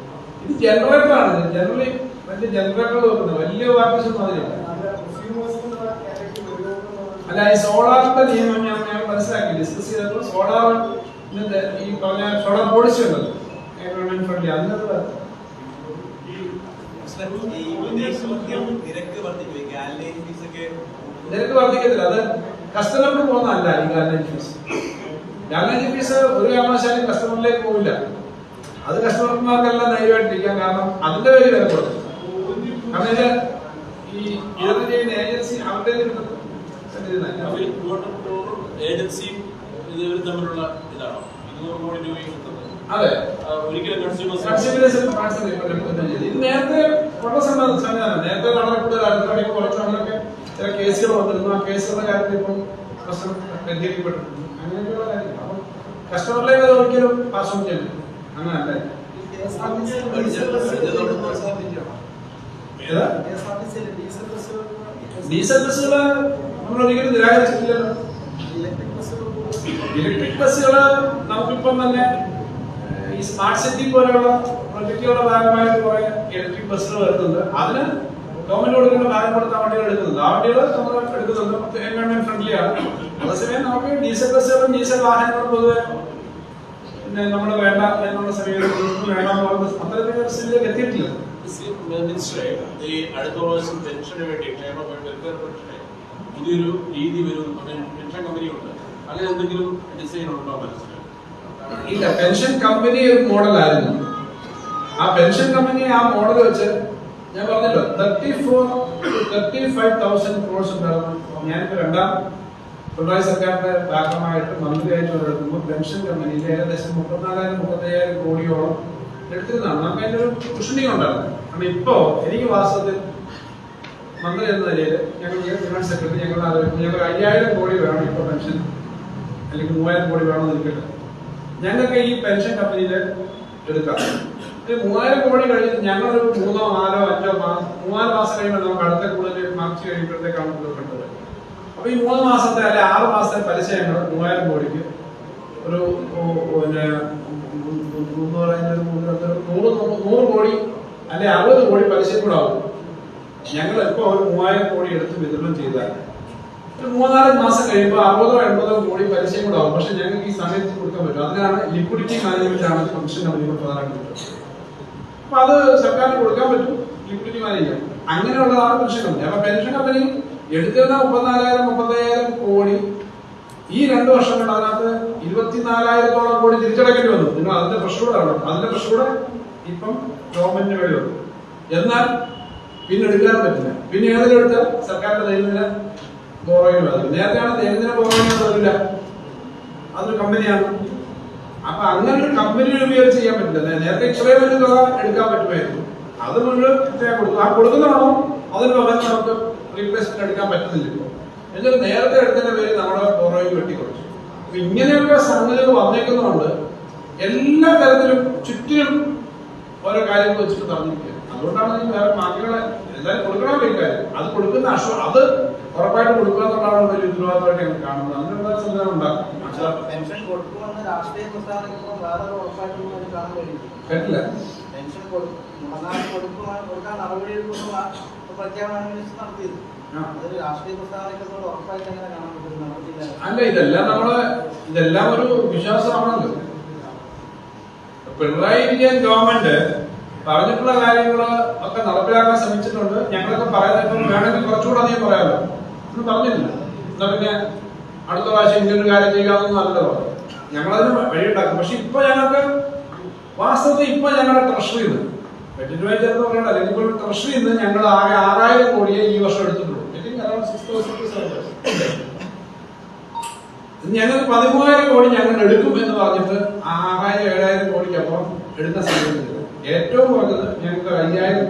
ഇത് ജനറേറ്ററാണ്. ജനറലി വലിയ ജനറേറ്ററുകൾ വെക്കുന്നത് വലിയ വാർത്തസ് മാതിരിയാണ്. അല്ല, ഈ സോളാറിന്റെ നിയമം ഞാൻ മനസ്സിലാക്കി ഡിസ്കസ് ചെയ്തപ്പോൾ സോളാർ ഈ പറഞ്ഞ സോളാർ പോളിസി ഉണ്ടല്ലോ എൻവയോൺമെന്റ് ഫ്രണ്ട്ലി, അതിനകത്ത് നിരക്ക് വർദ്ധിക്കത്തില്ല. അത് കസ്റ്റമർക്ക് പോകുന്നതല്ല ഈ ഗാർഡൻ ഫീസ്. ഗാർഡൻ ഫീസ് ഒരു കാരണവശാലും കസ്റ്റമറിലേക്ക് പോവില്ല. അത് കസ്റ്റമർമാർക്കെല്ലാം ധൈര്യമായിട്ടിരിക്കാം. കാരണം അതിന്റെ പേര് വില കൊടുക്കും. കാരണം ഇത് ഈ ചെയ്യുന്ന ഏജൻസി അവരുടെ ഏജൻസിയും ഇവർ തമ്മിലുള്ള ഇതാണോ 200 കോടി രൂപയും? അതെ, ഒരിക്കലും ഇത് നേരത്തെ ഉള്ള സംവിധാനം. നേരത്തെ വളരെ കൂടുതൽ അടുത്തടിക്ക് കുറച്ച് അങ്ങനെയൊക്കെ ചില കേസുകൾ വന്നിരുന്നു. ആ കേസുകളുടെ കാര്യത്തിൽ ഇപ്പം പ്രശ്നം പരിഹരിക്കപ്പെട്ടിട്ടുണ്ട്. അങ്ങനെയൊക്കെയുള്ള കാര്യങ്ങൾ. അപ്പം കസ്റ്റമറിലേക്ക് അത് ഒരിക്കലും പാസ് ഓൺ ചെയ്യണം. അങ്ങനല്ലേ ഡീസൽ ബസ്സുകള് നമ്മൾ ഒരിക്കലും നിരാകരിച്ചിട്ടില്ലല്ലോ. ഇലക്ട്രിക് ബസ്സുകള് നമുക്കിപ്പം തന്നെ ഈ സ്മാർട്ട് സിറ്റി പോലെയുള്ള പ്രൊജക്ടുകളുടെ ഭാഗമായിട്ട് കുറെ ഇലക്ട്രിക് ബസ്സുകൾ വരുന്നുണ്ട്. അതിന് ഗവൺമെന്റ് കൊടുക്കുന്ന ഭാഗം കൊടുത്ത വണ്ടികൾ എടുക്കുന്നുണ്ട്. ആ വണ്ടികൾ നമ്മൾ എടുക്കുന്നുണ്ട്. എൻവയോൺമെന്റ് ഫ്രണ്ട്ലി ആണ്. അതേസമയം നമുക്ക് ഡീസൽ ബസ്സുകളും ഡീസൽ വാഹനങ്ങളും പൊതുവെ പിന്നെ നമ്മൾ വേണ്ട എന്നുള്ള സമയത്ത് വേണമെന്ന് പറഞ്ഞ അത്തരത്തിലുള്ള ബസ്സിലേക്ക് എത്തിയിട്ടില്ല. ഈ അടുത്ത പ്രാവശ്യം പെൻഷന് വേണ്ടി പുതിയൊരു രീതി വരും. പെൻഷൻ കമ്പനി ഉണ്ട്. അങ്ങനെ എന്തെങ്കിലും ഡിസൈൻ ഉണ്ടോ മനസ്സിലായി? ഇല്ല, പെൻഷൻ കമ്പനി ഒരു മോഡലായിരുന്നു. ആ പെൻഷൻ കമ്പനി ആ മോഡൽ വെച്ച് ഞാൻ പറഞ്ഞല്ലോ 34,000-35,000 crores ഉണ്ടായിരുന്നു. ഞാനിപ്പോ രണ്ടാം പിണറായി സർക്കാരിന്റെ ഭാഗമായിട്ട് മന്ത്രിയായിട്ട് എടുക്കുമ്പോൾ പെൻഷൻ കമ്പനിയിൽ ഏകദേശം 34,000-35,000 കോടിയോളം എടുത്തിരുന്നതാണ്. നമുക്ക് അതിന്റെ ഒരു കുഷനിങ് ഉണ്ടായിരുന്നു. കാരണം ഇപ്പോ എനിക്ക് വാസ്തവത്തിൽ മന്ത്രി എന്ന നിലയിൽ ഞങ്ങൾ ഫിനാൻസ് സെക്രട്ടറി ഞങ്ങൾ 5,000 കോടി വേണം ഇപ്പൊ പെൻഷൻ, അല്ലെങ്കിൽ 3,000 കോടി വേണമെന്ന് ഇരിക്കട്ടെ. ഞങ്ങൾക്ക് ഈ പെൻഷൻ കമ്പനിയിൽ എടുക്കാം. 3,000 കോടി കഴിഞ്ഞിട്ട് ഞങ്ങളൊരു 3, 4, 5 മാസം 3-4 മാസം കഴിയുമ്പോൾ നമുക്ക് അടുത്ത കൂടുതൽ മാർച്ച് കഴിയുമ്പോഴത്തേക്കാണ് കൊടുക്കേണ്ടത്. അപ്പൊ ഈ 3 മാസത്തെ അല്ലെ 6 മാസത്തെ പലിശ ഞങ്ങൾ 3,000 കോടിക്ക് ഒരു പിന്നെ 100 കോടി അല്ലെ 60 കോടി പലിശ കൂടെ ആവും. ഞങ്ങൾ ഇപ്പൊ ഒരു 3,000 കോടി എടുത്ത് വിതരണം ചെയ്താൽ 3-4 മാസം കഴിയുമ്പോൾ 60-80 കോടി പലിശയും കൂടെ ആവും. പക്ഷെ ഞങ്ങൾക്ക് ഈ സമയത്ത് കൊടുക്കാൻ പറ്റും. അതിനാണ് ലിക്വിഡിറ്റി മാനേജ്മെന്റ് ആണ് പെൻഷൻ കമ്പനി പ്രധാനമായിട്ട്. അപ്പൊ അത് സർക്കാരിന് കൊടുക്കാൻ പറ്റും. ലിക്വിഡിറ്റി മാനേജ്മെന്റ് അങ്ങനെയുള്ളതാണ് പെൻഷൻ കമ്പനി. അപ്പൊ പെൻഷൻ കമ്പനി എടുത്തിരുന്ന 34,000-35,000 കോടി ഈ 2 വർഷം കൊണ്ട് അതിനകത്ത് 24,000-ഓളം കോടി തിരിച്ചടക്കേണ്ടി വന്നു. നിങ്ങൾ അതിന്റെ പ്രശ്നം കൂടെ കാണണം. അതിന്റെ പ്രശ്നം കൂടെ ഇപ്പം ഗവൺമെന്റിന് വേണ്ടി വന്നു. എന്നാൽ പിന്നെ എടുക്കാൻ പറ്റില്ല. പിന്നെ ഏതെങ്കിലും എടുത്താൽ സർക്കാരിന്റെ ദൈനംദിന ബോറോയിങ് വരും. നേരത്തെയാണ് ദൈനംദിന ബോറോയിങ് വരില്ല, അതൊരു കമ്പനിയാണ്. അപ്പൊ അങ്ങനെ ഒരു കമ്പനി ഉപയോഗിച്ച് ചെയ്യാൻ പറ്റില്ല. നേരത്തെ ഇത്രയും വലിയ തുക എടുക്കാൻ പറ്റുമായിരുന്നു. അത് മുഴുവൻ കൊടുക്കും. ആ കൊടുക്കുന്നതാണോ അതിന് പകരം നമുക്ക് റീപ്ലേസ്മെന്റ് എടുക്കാൻ പറ്റുന്നില്ല. ഇപ്പോൾ എന്നാൽ നേരത്തെ എടുത്തതിന്റെ പേര് നമ്മുടെ ബോറോയിങ് വെട്ടിക്കുറച്ചു. അപ്പൊ ഇങ്ങനെയുള്ള സംഗതികൾ വന്നേക്കുന്നതുകൊണ്ട് എല്ലാ തരത്തിലും ചുറ്റിനും ഓരോ കാര്യങ്ങൾ വെച്ചിട്ട് തന്നിരിക്കുക. അതുകൊണ്ടാണ് ഈ വേറെ മാർഗങ്ങളെ എല്ലാവരും കൊടുക്കണം. കാര്യം അത് കൊടുക്കുന്ന അത് ഉറപ്പായിട്ട് കൊടുക്കുക എന്നുള്ളതാണ് വലിയ ഉത്തരവാദിത്തമായിട്ട് ഞങ്ങൾ കാണുന്നത്. അതിനുള്ള സംവിധാനം ഉണ്ടാക്കും. പെൻഷൻ കൊടുക്കുമെന്ന് രാഷ്ട്രീയ പ്രസ്ഥാനങ്ങൾ വേറെ ഉറപ്പായിട്ടൊന്നും കാണാൻ കഴിയില്ല. പറ്റില്ല. പെൻഷൻ മുടങ്ങാതെ കൊടുക്കാൻ നടപടിയെടുക്കുന്ന പ്രഖ്യാപനമാണ് മിനിസ്റ്റർ നടത്തിയത്. അതൊരു രാഷ്ട്രീയ പ്രസ്ഥാനത്തോട് ഉറപ്പായിട്ട് എങ്ങനെ കാണാൻ പറ്റും നടത്തില്ല? അല്ല, ഇതെല്ലാം ഒരു വിശ്വാസമാണല്ലോ. പിണറായി വിജയൻ ഗവൺമെന്റ് പറഞ്ഞിട്ടുള്ള കാര്യങ്ങൾ ഒക്കെ നടപ്പിലാക്കാൻ ശ്രമിച്ചിട്ടുണ്ട്. ഞങ്ങളൊക്കെ പറയുന്നത് വേണമെങ്കിൽ കുറച്ചുകൂടെ അധികം പറയാമല്ലോ. ഒന്നും പറഞ്ഞില്ല. എന്നാ പിന്നെ അടുത്ത പ്രാവശ്യം ഇങ്ങനൊരു കാര്യം ചെയ്യാമെന്നൊന്നും അല്ലല്ലോ പറഞ്ഞു. ഞങ്ങളതിന് വഴിയുണ്ടാക്കും. പക്ഷെ ഇപ്പൊ ഞങ്ങൾക്ക് വാസ്തവത്തിൽ ഇപ്പൊ ഞങ്ങളുടെ ട്രഷറിയിൽ നിന്ന് ബഡ്ജറ്റുമായി ചേർന്ന് പറയണ്ട, അല്ലെങ്കിൽ ഇപ്പോൾ ട്രഷറിയിൽ നിന്ന് ഞങ്ങൾ ആകെ 6000 കോടിയെ ഈ വർഷം എടുത്തിട്ടുള്ളൂ. ഞങ്ങൾ 13,000 കോടി ഞങ്ങൾ എടുക്കും എന്ന് പറഞ്ഞിട്ട് 6000-7000 കോടിക്ക് അപ്പുറം എടുക്കുന്ന സാഹചര്യത്തിൽ ഏറ്റവും കുറഞ്ഞത് ഞങ്ങൾക്ക് 5000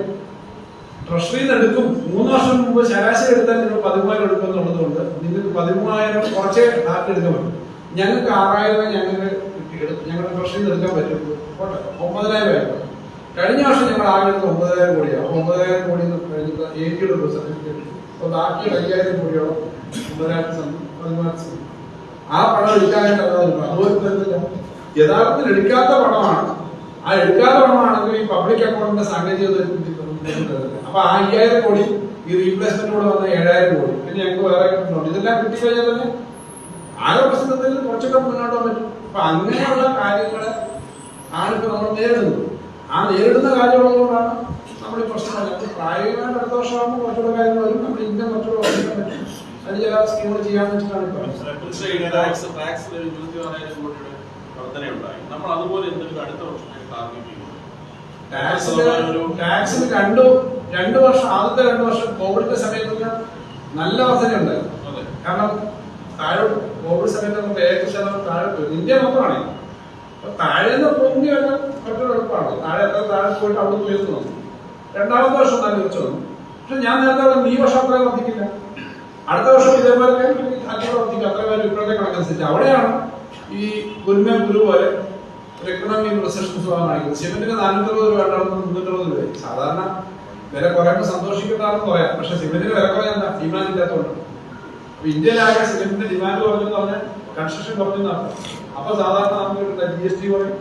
ട്രഷറിയിൽ നിന്ന് എടുക്കും. 3 വർഷം മുമ്പ് ശരാശരി എടുത്താൽ നിങ്ങൾ 13,000 എടുക്കും എന്നുള്ളത് കൊണ്ട് നിങ്ങൾക്ക് 13,000 കുറച്ചേ ആർക്ക് എടുക്കാൻ പറ്റും. ഞങ്ങൾക്ക് 6000 ഞങ്ങളുടെ ട്രഷറിയിൽ നിന്ന് എടുക്കാൻ പറ്റും. 9,000 ആയിരുന്നു. കഴിഞ്ഞ വർഷം ഞങ്ങൾ ആകെ എടുത്ത് 9,000 കോടിയാണ്. 9,000 കോടി കഴിഞ്ഞിട്ട് ഏരിയയുടെ സർട്ടിഫിക്കറ്റ് അപ്പൊ ബാക്കി 5,000 കോടിയോളം 9,000 ആ പണം എടുക്കാനായിട്ട് അതുപോലെ യഥാർത്ഥത്തിൽ എടുക്കാത്ത പണമാണ്. ആ എടുക്കാത്ത പണമാണെങ്കിൽ ഈ പബ്ലിക് അക്കൗണ്ടിന്റെ സാങ്കേതികത. അപ്പൊ ആ 5,000 കോടി ഈ റീപ്ലേസ്മെന്റോട് വന്ന 7,000 കോടി പിന്നെ ഞങ്ങൾക്ക് വേറെ കിട്ടുന്നുണ്ട്. ഇതെല്ലാം കിട്ടിക്കഴിഞ്ഞാൽ തന്നെ ആരോഗ്യത്തിൽ കുറച്ചൊക്കെ മുന്നോട്ട് പോകാൻ പറ്റും. അപ്പൊ അങ്ങനെയുള്ള കാര്യങ്ങള് ആണിപ്പോ നമ്മൾ നേരിടുന്നത്. ആ നേരിടുന്ന കാര്യങ്ങളുകൊണ്ടാണ് നമ്മൾ ഈ പ്രശ്നം പ്രായോഗികമായിട്ട് അടുത്ത വർഷമാകുമ്പോൾ കുറച്ചുകൂടെ കാര്യങ്ങൾ വരും. നമ്മൾ ഇന്ത്യ കുറച്ചുകൂടെ വർദ്ധിക്കാൻ പറ്റും. അത് ചില സ്കീമുകൾ ചെയ്യാന്ന് വെച്ചിട്ടാണ് നമ്മൾ അതുപോലെ എന്തെങ്കിലും അടുത്ത വർഷം ടാക്സിന് രണ്ട് വർഷം ആദ്യത്തെ 2 വർഷം കോവിഡിന്റെ സമയത്തൊക്കെ നല്ല വർധനയുണ്ടായിരുന്നു. കാരണം താഴോട്ട് കോവിഡ് സമയത്ത് നമുക്ക് 7% താഴെ പോയി. ഇന്ത്യ മൊത്തമാണ്. അപ്പൊ താഴെന്ന് പൊങ്ങി വരാൻ കുറച്ചുകൂടെ എളുപ്പമാണ്. താഴെ പോയിട്ട് അവിടെ ഉയർന്നു വന്നു. 2ാമത്തെ വർഷം നല്ല ഉയർച്ച വന്നു. പക്ഷെ ഞാൻ നേരത്തെ ഈ വർഷം അത്ര വർദ്ധിക്കില്ല. അടുത്ത വർഷം ഇതേപോലെ അത്ര വർദ്ധിക്കും. അത്ര പേര് ഇപ്പോഴത്തെ കണക്കനുസരിച്ച് അവിടെയാണ് ഈ ഗുരു പോലെ എക്കണോമിക് റിസഷൻസ് കാണിക്കുന്നത്. സിമെന്റിന് 460 രൂപ ഉണ്ടാകുന്നത് 360 രൂപ. സാധാരണ വില കുറയുമ്പോൾ സന്തോഷിക്കുന്നതാണെന്ന് പറയാം. പക്ഷെ സിമെന്റിന് വില കുറയാൻ ഡിമാൻഡ് ഇല്ലാത്തതുകൊണ്ട് ഇന്ത്യയിലാകെ സിമെന്റിന്റെ ഡിമാൻഡ് കുറഞ്ഞെന്ന് പറഞ്ഞാൽ കൺസ്ട്രക്ഷൻ കുറഞ്ഞെന്നാണ്. അപ്പൊ സാധാരണ നമുക്ക് കിട്ടുന്ന GST കുറയും,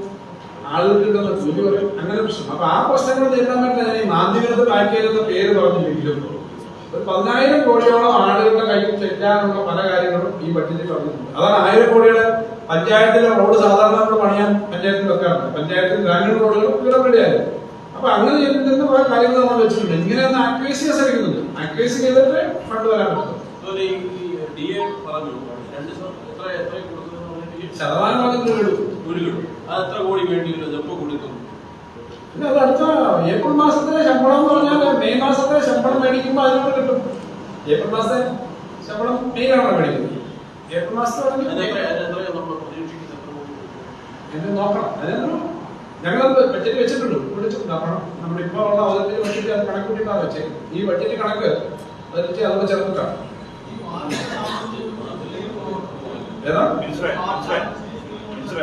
ആളുകൾക്ക് കിട്ടുന്ന കൂലി കുറയും, അങ്ങനെ പ്രശ്നം. അപ്പൊ ആ പ്രശ്നങ്ങൾ നേരിടാൻ പറ്റില്ല. ഞാൻ ഈ മാധ്യമങ്ങളുടെ പാക്കേജ് എന്ന പേര് പറഞ്ഞില്ലെങ്കിലും ഒരു 10,000 കോടിയോളം ആളുകളുടെ കയ്യിൽ ചെല്ലാനുള്ള പല കാര്യങ്ങളും ഈ ബഡ്ജറ്റിൽ പറഞ്ഞിട്ടുണ്ട്. അതാണ് 1000 കോടിയുടെ പഞ്ചായത്തിലെ റോഡ് സാധാരണ നമ്മൾ പണിയാൻ പഞ്ചായത്തിൽ വെക്കാറുണ്ട്. പഞ്ചായത്തിൽ ഗ്രാമീണ റോഡുകൾ വിലപ്പെടുകയായിരുന്നു. അപ്പൊ അങ്ങനെ ചെയ്യുന്ന കുറെ കാര്യങ്ങൾ നമ്മൾ വെച്ചിട്ടുണ്ട്. ഇങ്ങനെ ഒന്ന് ആക്യുവേസി ശ്രമിക്കുന്നുണ്ട്. ആക്യുവേസി ചെയ്തിട്ട് ഫണ്ട് വരാൻ പറ്റും. ശതമാനം എത്ര കോടി വേണ്ടി വരും? എപ്പോ കൊടുക്കും? പിന്നെ അത് അടുത്ത ഏപ്രിൽ മാസത്തിലെ ശമ്പളം എന്ന് പറഞ്ഞാൽ മെയ് മാസത്തെ ശമ്പളം മേടിക്കുമ്പോൾ അതിനോട് കിട്ടും. ഏപ്രിൽ മാസത്തെ ശമ്പളം മെയ്യിലാണ് മേടിക്കുന്നത്. ഏപ്രിൽ മാസത്തെ നോക്കണം. അതിനൊന്നും ഞങ്ങളത് ബഡ്ജറ്റ് വെച്ചിട്ടുണ്ട്, വിളിച്ചിട്ടുണ്ട്. അപ്പോൾ നമ്മുടെ ഇപ്പോൾ ഉള്ള അവതരത്തിൽ ബഡ്ജറ്റ് അത് കണക്കൂട്ടിയിട്ടാണ് വെച്ചത്. ഈ ബഡ്ജറ്റ് കണക്ക് അത് വെച്ച് അതോട് ചേർത്തിട്ടാണ്.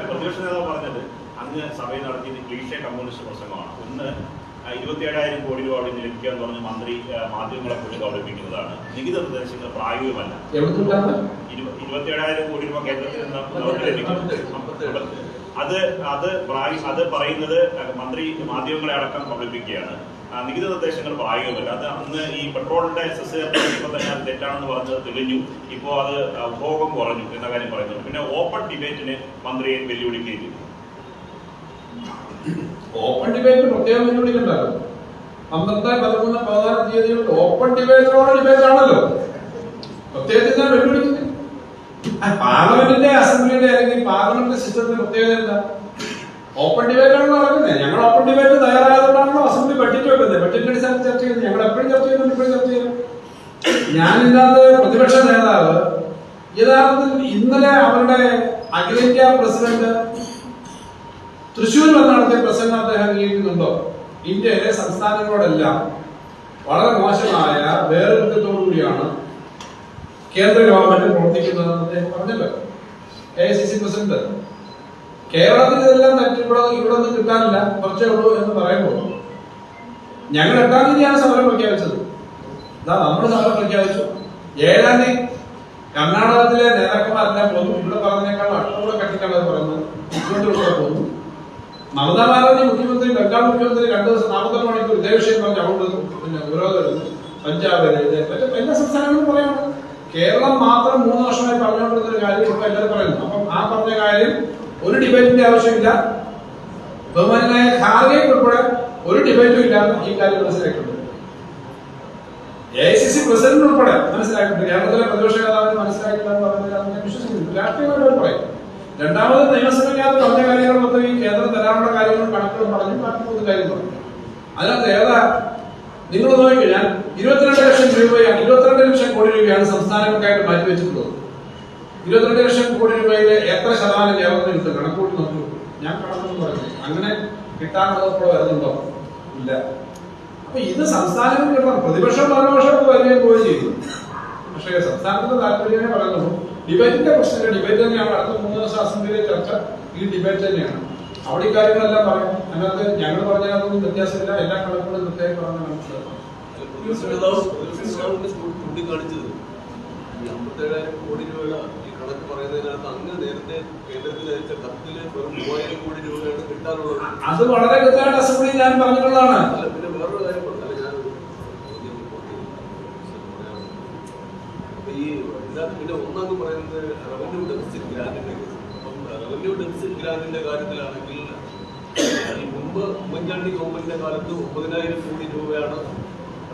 പ്രതിപക്ഷ നേതാവ് പറഞ്ഞത് അന്ന് സഭയിൽ നടത്തിയത് ക്ലീഷേ കമ്മ്യൂണിസ്റ്റ് പ്രസംഗമാണ്. ഒന്ന് 27,000 കോടി രൂപ അവിടെ നിന്ന് ലഭിക്കുക എന്ന് പറഞ്ഞ് മന്ത്രി മാധ്യമങ്ങളെ പോലും കബളിപ്പിക്കുന്നതാണ്. നികുതി നിർദ്ദേശങ്ങൾ പ്രായോഗികമല്ല. 27,000 കോടി രൂപ കേന്ദ്രത്തിൽ നിന്ന് ലഭിക്കും. അത് പറയുന്നത് മന്ത്രി മാധ്യമങ്ങളെ അടക്കം കബളിപ്പിക്കുകയാണ്. നികുതി നിർദ്ദേശങ്ങൾ പ്രായോഗികമല്ല. അത് അന്ന് ഈ പെട്രോളിന്റെ സെസ് ഇപ്പൊ തന്നെ അത് തെറ്റാണെന്ന് പറഞ്ഞത് തെളിഞ്ഞു. ഇപ്പോൾ അത് ഉപഭോഗം കുറഞ്ഞു എന്ന കാര്യം പറയുന്നു. പിന്നെ ഓപ്പൺ ഡിബേറ്റിന് മന്ത്രിയെ വെല്ലുവിളിക്കുകയും ചെയ്തു. ഓപ്പൺ ഡിബേറ്റ് പ്രത്യേകം വെല്ലുവിളിക്കുന്നുണ്ടല്ലോ. 12, 13, 14 തീയതികൾ ഓപ്പൺ ഡിബേറ്റിനോട് ഡിബേറ്റ് ആണല്ലോ. പ്രത്യേകിച്ച് ഞാൻ വെല്ലുവിളിക്കുന്നത് പാർലമെന്റിന്റെ അസംബ്ലിയുടെ അല്ലെങ്കിൽ പാർലമെന്റ് സിസ്റ്റത്തിന്റെ പ്രത്യേകത എന്താ? ഓപ്പൺ ഡിബേറ്റ് ആണല്ലോ നടക്കുന്നത്. ഞങ്ങൾ ഓപ്പൺ ഡിബേറ്റ് തയ്യാറായതുകൊണ്ടാണല്ലോ അസംബ്ലി ബഡ്ജറ്റ് വെക്കുന്നത്. ബഡ്ജറ്റിന്റെ അടിസ്ഥാനത്തിൽ ചർച്ച ചെയ്യുന്നത്. ഞങ്ങൾ എപ്പോഴും ചർച്ച ചെയ്യുന്നുണ്ട്, ഇപ്പോഴും ചർച്ച ചെയ്യുന്നു. ഞാൻ ഇന്നത്തെ പ്രതിപക്ഷ നേതാവ് യഥാർത്ഥത്തിൽ ഇന്നലെ അവരുടെ അഖിലേന്ത്യാ പ്രസിഡന്റ് തൃശ്ശൂർ വന്ന് നടത്തിയ പ്രസംഗം അദ്ദേഹം അംഗീകരിക്കുന്നുണ്ടോ? ഇന്ത്യയിലെ സംസ്ഥാനങ്ങളോടെല്ലാം വളരെ മോശമായ വേർതിരിക്കത്തോടുകൂടിയാണ് കേന്ദ്ര ഗവൺമെന്റ് പ്രവർത്തിക്കുന്നതെന്ന് അദ്ദേഹം പറഞ്ഞല്ലോ. AICC പ്രസിഡന്റ് കേരളത്തിൽ ഇതെല്ലാം ഇവിടെ ഒന്നും കിട്ടാനില്ല, കുറച്ചേ ഉള്ളൂ എന്ന് പറയുമ്പോൾ ഞങ്ങൾ 8-ാം തീയതിയാണ് സമരം പ്രഖ്യാപിച്ചത്. നമ്മൾ സമരം പ്രഖ്യാപിച്ചു. 7-ാം തീയതി കർണാടകത്തിലെ നേതാക്കന്മാരെല്ലാം പോന്നു. ഇവിടെ പറഞ്ഞേക്കാൾ അട്ടൂടെ കട്ടിക്കാണ് പറയുന്നത്. ഇങ്ങോട്ട് ഇവിടെ പോന്നു. മമതാ ബാനർജി മുഖ്യമന്ത്രി, ബംഗാൾ മുഖ്യമന്ത്രി 2 ദിവസം 48 മണിക്കൂർ ഇതേ വിഷയം പറഞ്ഞ് അവിടെ പിന്നെ വിരോധം വരുന്നു. പഞ്ചാബ്, മറ്റേ എല്ലാ സംസ്ഥാനങ്ങളും പറയണം. കേരളം മാത്രം 3 വർഷമായി പറഞ്ഞുകൊണ്ടിരുന്ന ഒരു കാര്യം ഇപ്പൊ എല്ലാവരും പറയുന്നു. അപ്പം ആ പറഞ്ഞ കാര്യം ഒരു ഡിബേറ്റിന്റെ ആവശ്യമില്ല. ബഹുമാനായ ഖാർഗെ ഉൾപ്പെടെ ഒരു ഡിബേറ്റും ഇല്ലാതെ ഈ കാര്യം മനസ്സിലാക്കിയിട്ടുണ്ട്. AICC പ്രസിഡന്റ് ഉൾപ്പെടെ മനസ്സിലാക്കിയിട്ടുണ്ട്. കേരളത്തിലെ പ്രതിപക്ഷ നേതാവിന് മനസ്സിലാക്കില്ല എന്ന് പറഞ്ഞാൽ ഞാൻ വിശ്വസിക്കുന്നു. രാഷ്ട്രീയമായിട്ട് പറയും. രണ്ടാമത് നിയമസഭയ്ക്കകത്ത് പറഞ്ഞ കാര്യങ്ങൾ മൊത്തം ഈ കേന്ദ്രം തരാനുള്ള കാര്യങ്ങളും കണക്കുകളും പറഞ്ഞു. ബാക്കി 3 കാര്യം പറഞ്ഞു. അതിനകത്ത് ഏതാ നിങ്ങൾ നോക്കിക്കഴിഞ്ഞാൽ 22 ലക്ഷം രൂപയാണ്, 22 ലക്ഷം കോടി രൂപയാണ് സംസ്ഥാനങ്ങൾക്കായിട്ട് മാറ്റിവെച്ചിട്ടുള്ളത്. 22 ലക്ഷം കോടി രൂപയിലെ എത്ര ശതമാനം കേരളത്തിൽ കിട്ടും? കണക്കൂട്ടി നോക്കൂ. ഞാൻ കണക്കൊന്നും പറഞ്ഞു. അങ്ങനെ കിട്ടാനുള്ളപ്പോൾ വരുന്നുണ്ടോ? ഇല്ല. അപ്പൊ ഇത് സംസ്ഥാനങ്ങൾ കിട്ടണം. പ്രതിപക്ഷം ഭരണപക്ഷമൊക്കെ വരികയും പോവുകയും ചെയ്തു. പക്ഷേ സംസ്ഥാനത്തിന്റെ താല്പര്യമേ പറയുന്നു. ഡിബേറ്റിന്റെ പ്രശ്നമില്ല. ഡിബേറ്റ് തന്നെയാണ്. അടുത്ത 3 ദിവസം അസംബ്ലിയിലെ ചർച്ച ഈ ഡിബേറ്റ് തന്നെയാണ്. അവിടെ ഈ കാര്യങ്ങളെല്ലാം പറയും. അതിനകത്ത് ഞങ്ങൾ പറഞ്ഞതിനകത്തൊന്നും വ്യത്യാസമില്ല. എല്ലാ കണക്കുകളും കൃത്യമായി പറഞ്ഞ മനസ്സിലാക്കും. ചൂണ്ടിക്കാണിച്ചത് ഈ 57,000 കോടി രൂപയുടെ ഈ കണക്ക് പറയുന്നതിനകത്ത് അങ്ങ് നേരത്തെ കേന്ദ്രത്തിൽ അയച്ച കത്തില് വെറും 3000 കോടി രൂപയാണ് കിട്ടാനുള്ളത്. അത് വളരെ കൃത്യമായിട്ട് അസംബ്ലിയിൽ ഞാൻ പറഞ്ഞിട്ടുള്ളതാണ്. അല്ല, പിന്നെ വേറൊരു കാര്യം പറഞ്ഞാൽ ഞാനൊരു അപ്പൊ ഈ ഇതിനകത്ത് പിന്നെ ഒന്നാമത് പറയുന്നത് റവന്യൂ ഡെഫിസിറ്റ് ഗ്രാന്റിന്റെ കേസ്. അപ്പം റവന്യൂ ഡെഫിസിറ്റ് ഗ്രാന്റിന്റെ കാര്യത്തിലാണെങ്കിൽ ഈ മുമ്പ് ഉമ്മൻചാണ്ടി ഗവൺമെന്റിന്റെ കാലത്ത് 90,000 കോടി രൂപയാണ്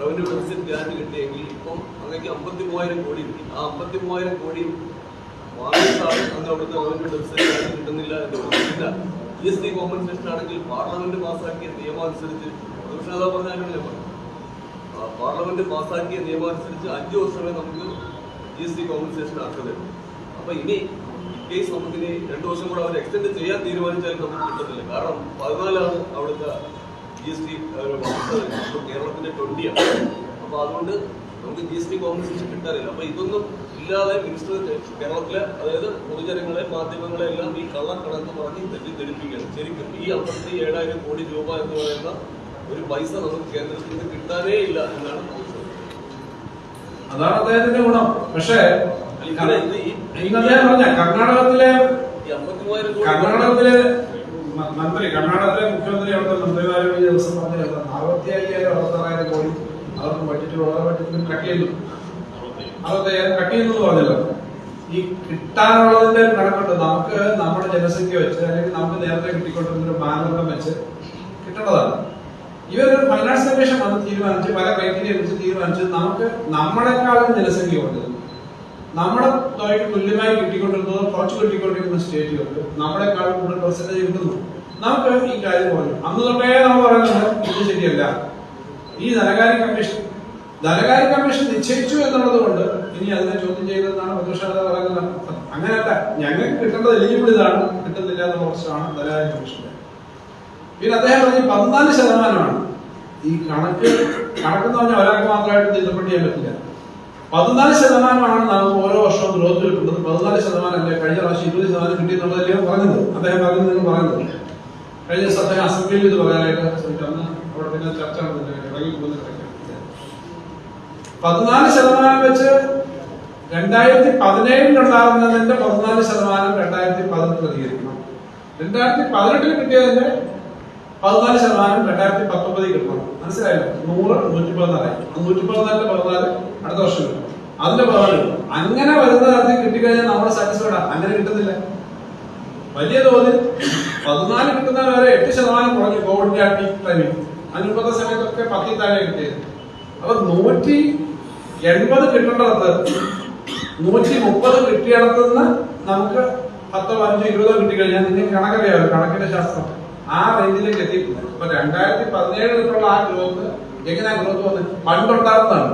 റവന്യൂ ഡെഫിസിറ്റ് ഗ്രാന്റ് കിട്ടിയെങ്കിൽ ഇപ്പം അങ്ങേക്ക് 53,000 കോടി കിട്ടി. ആ 53,000 കോടി വാങ്ങിയിട്ടാണ് അന്ന് അവിടുത്തെ റവന്യൂ ഡെഫിസിറ്റ് ഗ്രാന്റ് കിട്ടുന്നില്ല എന്ന് പറഞ്ഞില്ല. GST കോമ്പൻസേഷൻ ആണെങ്കിൽ പാർലമെന്റ് പാസ്സാക്കിയ നിയമം അനുസരിച്ച് പ്രതിപക്ഷ നേതാവ് പറഞ്ഞാലും പാർലമെന്റ് പാസ്സാക്കിയ നിയമം അനുസരിച്ച് 5 വർഷമേ നമുക്ക് GST കോമ്പൻസേഷൻ ആക്കുന്നുള്ളൂ. അപ്പൊ ഇനി കേസ് നമുക്കിനി 2 വർഷം കൂടെ അവർ എക്സ്റ്റെൻഡ് ചെയ്യാൻ തീരുമാനിച്ചാൽ നമുക്ക് കിട്ടത്തില്ല. കാരണം 14ആണ് അവിടുത്തെ GST കേരളത്തിന്റെ 20ആണ്. അപ്പൊ അതുകൊണ്ട് നമുക്ക് GST കോമ്പൻസേഷൻ കിട്ടാറില്ല. അപ്പൊ ഇതൊന്നും ഇല്ലാതെ മിനിസ്റ്റർ കേരളത്തിലെ, അതായത് പൊതുജനങ്ങളെ, മാധ്യമങ്ങളെ എല്ലാം ഈ കള്ളക്കണക്ക് പറഞ്ഞ് തെറ്റിദ്ധരിപ്പിക്കുകയാണ്. ശരിക്കും ഈ 57,000 കോടി രൂപ എന്ന് പറയുന്ന ഒരു പൈസ നമുക്ക് കേന്ദ്രത്തിൽ നിന്ന് കിട്ടാനേ ഇല്ല എന്നാണ് തോന്നുന്നത്. അതാണ് അദ്ദേഹത്തിന്റെ ഗുണം. പക്ഷേ കർണാടകത്തിലെ മന്ത്രി, കർണാടകത്തിലെ മുഖ്യമന്ത്രി, അവിടുത്തെ മന്ത്രിമാരും ഈ ദിവസം പറഞ്ഞത് 65,000 66,000 കോടി അവർക്ക് ബഡ്ജറ്റ് വേറെ ബഡ്ജറ്റിൽ കട്ട് ചെയ്യുന്നു. 65,000 കട്ട് ചെയ്യുന്നു പറഞ്ഞല്ലോ. ഈ കിട്ടാനുള്ളതിന്റെ കണക്കുണ്ട്. നമുക്ക് നമ്മുടെ ജനസംഖ്യ വെച്ച് അല്ലെങ്കിൽ നമുക്ക് നേരത്തെ കിട്ടിക്കൊണ്ടിരുന്നൊരു മാനദണ്ഡം വെച്ച് കിട്ടേണ്ടതാണ്. ഇവരൊരു ഫൈനാൻസ് കമ്മീഷൻ വന്ന് തീരുമാനിച്ച് പല ക്രൈറ്റീരിയ വെച്ച് തീരുമാനിച്ച് നമുക്ക് നമ്മളെക്കാളും ജനസംഖ്യ ഉണ്ട്, നമ്മുടെ തുകയ്ക്ക് തുല്യമായി കിട്ടിക്കൊണ്ടിരുന്നത് കുറച്ച് കിട്ടിക്കൊണ്ടിരിക്കുന്ന സ്റ്റേറ്റുകൾക്ക് നമ്മളെക്കാളും കൂടുതൽ പെർസെന്റേജ് കിട്ടുന്നു. നമുക്ക് ഈ കാര്യം പറഞ്ഞു. അന്ന് തൊട്ടേ നമ്മൾ പറയുന്നത് ഇത് ശരിയല്ല. ഈ ധനകാര്യ കമ്മീഷൻ നിശ്ചയിച്ചു എന്നുള്ളത് കൊണ്ട് ഇനി അതിനെ ചോദ്യം ചെയ്തതെന്നാണ് പ്രതിപക്ഷ നേതാവ് പറയുന്നത്. അങ്ങനെയല്ല, ഞങ്ങൾക്ക് കിട്ടേണ്ടത് എലിജിബിൾ ഇതാണ്, കിട്ടുന്നില്ല എന്നുള്ള പ്രശ്നമാണ് ധനകാര്യ കമ്മീഷന്റെ. പിന്നെ അദ്ദേഹം പറഞ്ഞ് 14% ഈ കണക്കെന്ന് പറഞ്ഞാൽ ഒരാൾക്ക് മാത്രമായിട്ട് തിരുത്തപ്പെട്ട് ചെയ്യാൻ പറ്റില്ല. 14% നമുക്ക് ഓരോ വർഷവും ഗ്രോത്ത് കിട്ടുന്നത്. 14% അല്ലേ കഴിഞ്ഞ പ്രാവശ്യം 20% കിട്ടിയെന്നുള്ളതല്ലേ പറഞ്ഞത്. അദ്ദേഹം പറഞ്ഞത് നിങ്ങൾ പറയുന്നത് കഴിഞ്ഞ ദിവസം അദ്ദേഹം അസംബ്ലിയിൽ ഇത് പറയാനായിട്ട് ശ്രമിച്ചു. അന്ന് അവിടെ പിന്നെ ചർച്ച ഇറങ്ങി പോകുന്ന 14% വെച്ച് 2017 ഉണ്ടാകുന്നതിന്റെ 14% 2018 പ്രതികരിക്കണം. 2018 കിട്ടിയതിന്റെ 14% 2019 കിട്ടണം. മനസ്സിലായില്ല? 100 114 114 അടുത്ത വർഷം കിട്ടും. അതിന്റെ 14 കിട്ടും. അങ്ങനെ വരുന്ന തരത്തിൽ കിട്ടിക്കഴിഞ്ഞാൽ നമ്മൾ സാറ്റിസ്ഫൈഡ്. അങ്ങനെ കിട്ടുന്നില്ല. വലിയ തോതിൽ 14 കിട്ടുന്നവരെ 8% കുറഞ്ഞു കോവിഡിന്റെ ആ പീക്ക് ടൈമിൽ. അതിന് മുമ്പത്തെ സമയത്തൊക്കെ 10 താഴെ കിട്ടിയത്. അപ്പൊ 180 കിട്ടേണ്ടത് 130 കിട്ടിയിടത്തുനിന്ന് നമുക്ക് 10, 15, 20 കിട്ടിക്കഴിഞ്ഞാൽ നിങ്ങൾക്ക് കണക്കറിയാമല്ലോ, കണക്കിന്റെ ശാസ്ത്രം ആ റേഞ്ചിലേക്ക് എത്തിയിട്ടില്ല. അപ്പൊ 2017 തൊട്ടുള്ള ആ ഗ്രോത്ത് എങ്ങനെയാ ഗ്രോത്ത് വന്നത്? പണ്ടുണ്ടാകുന്നതാണ്.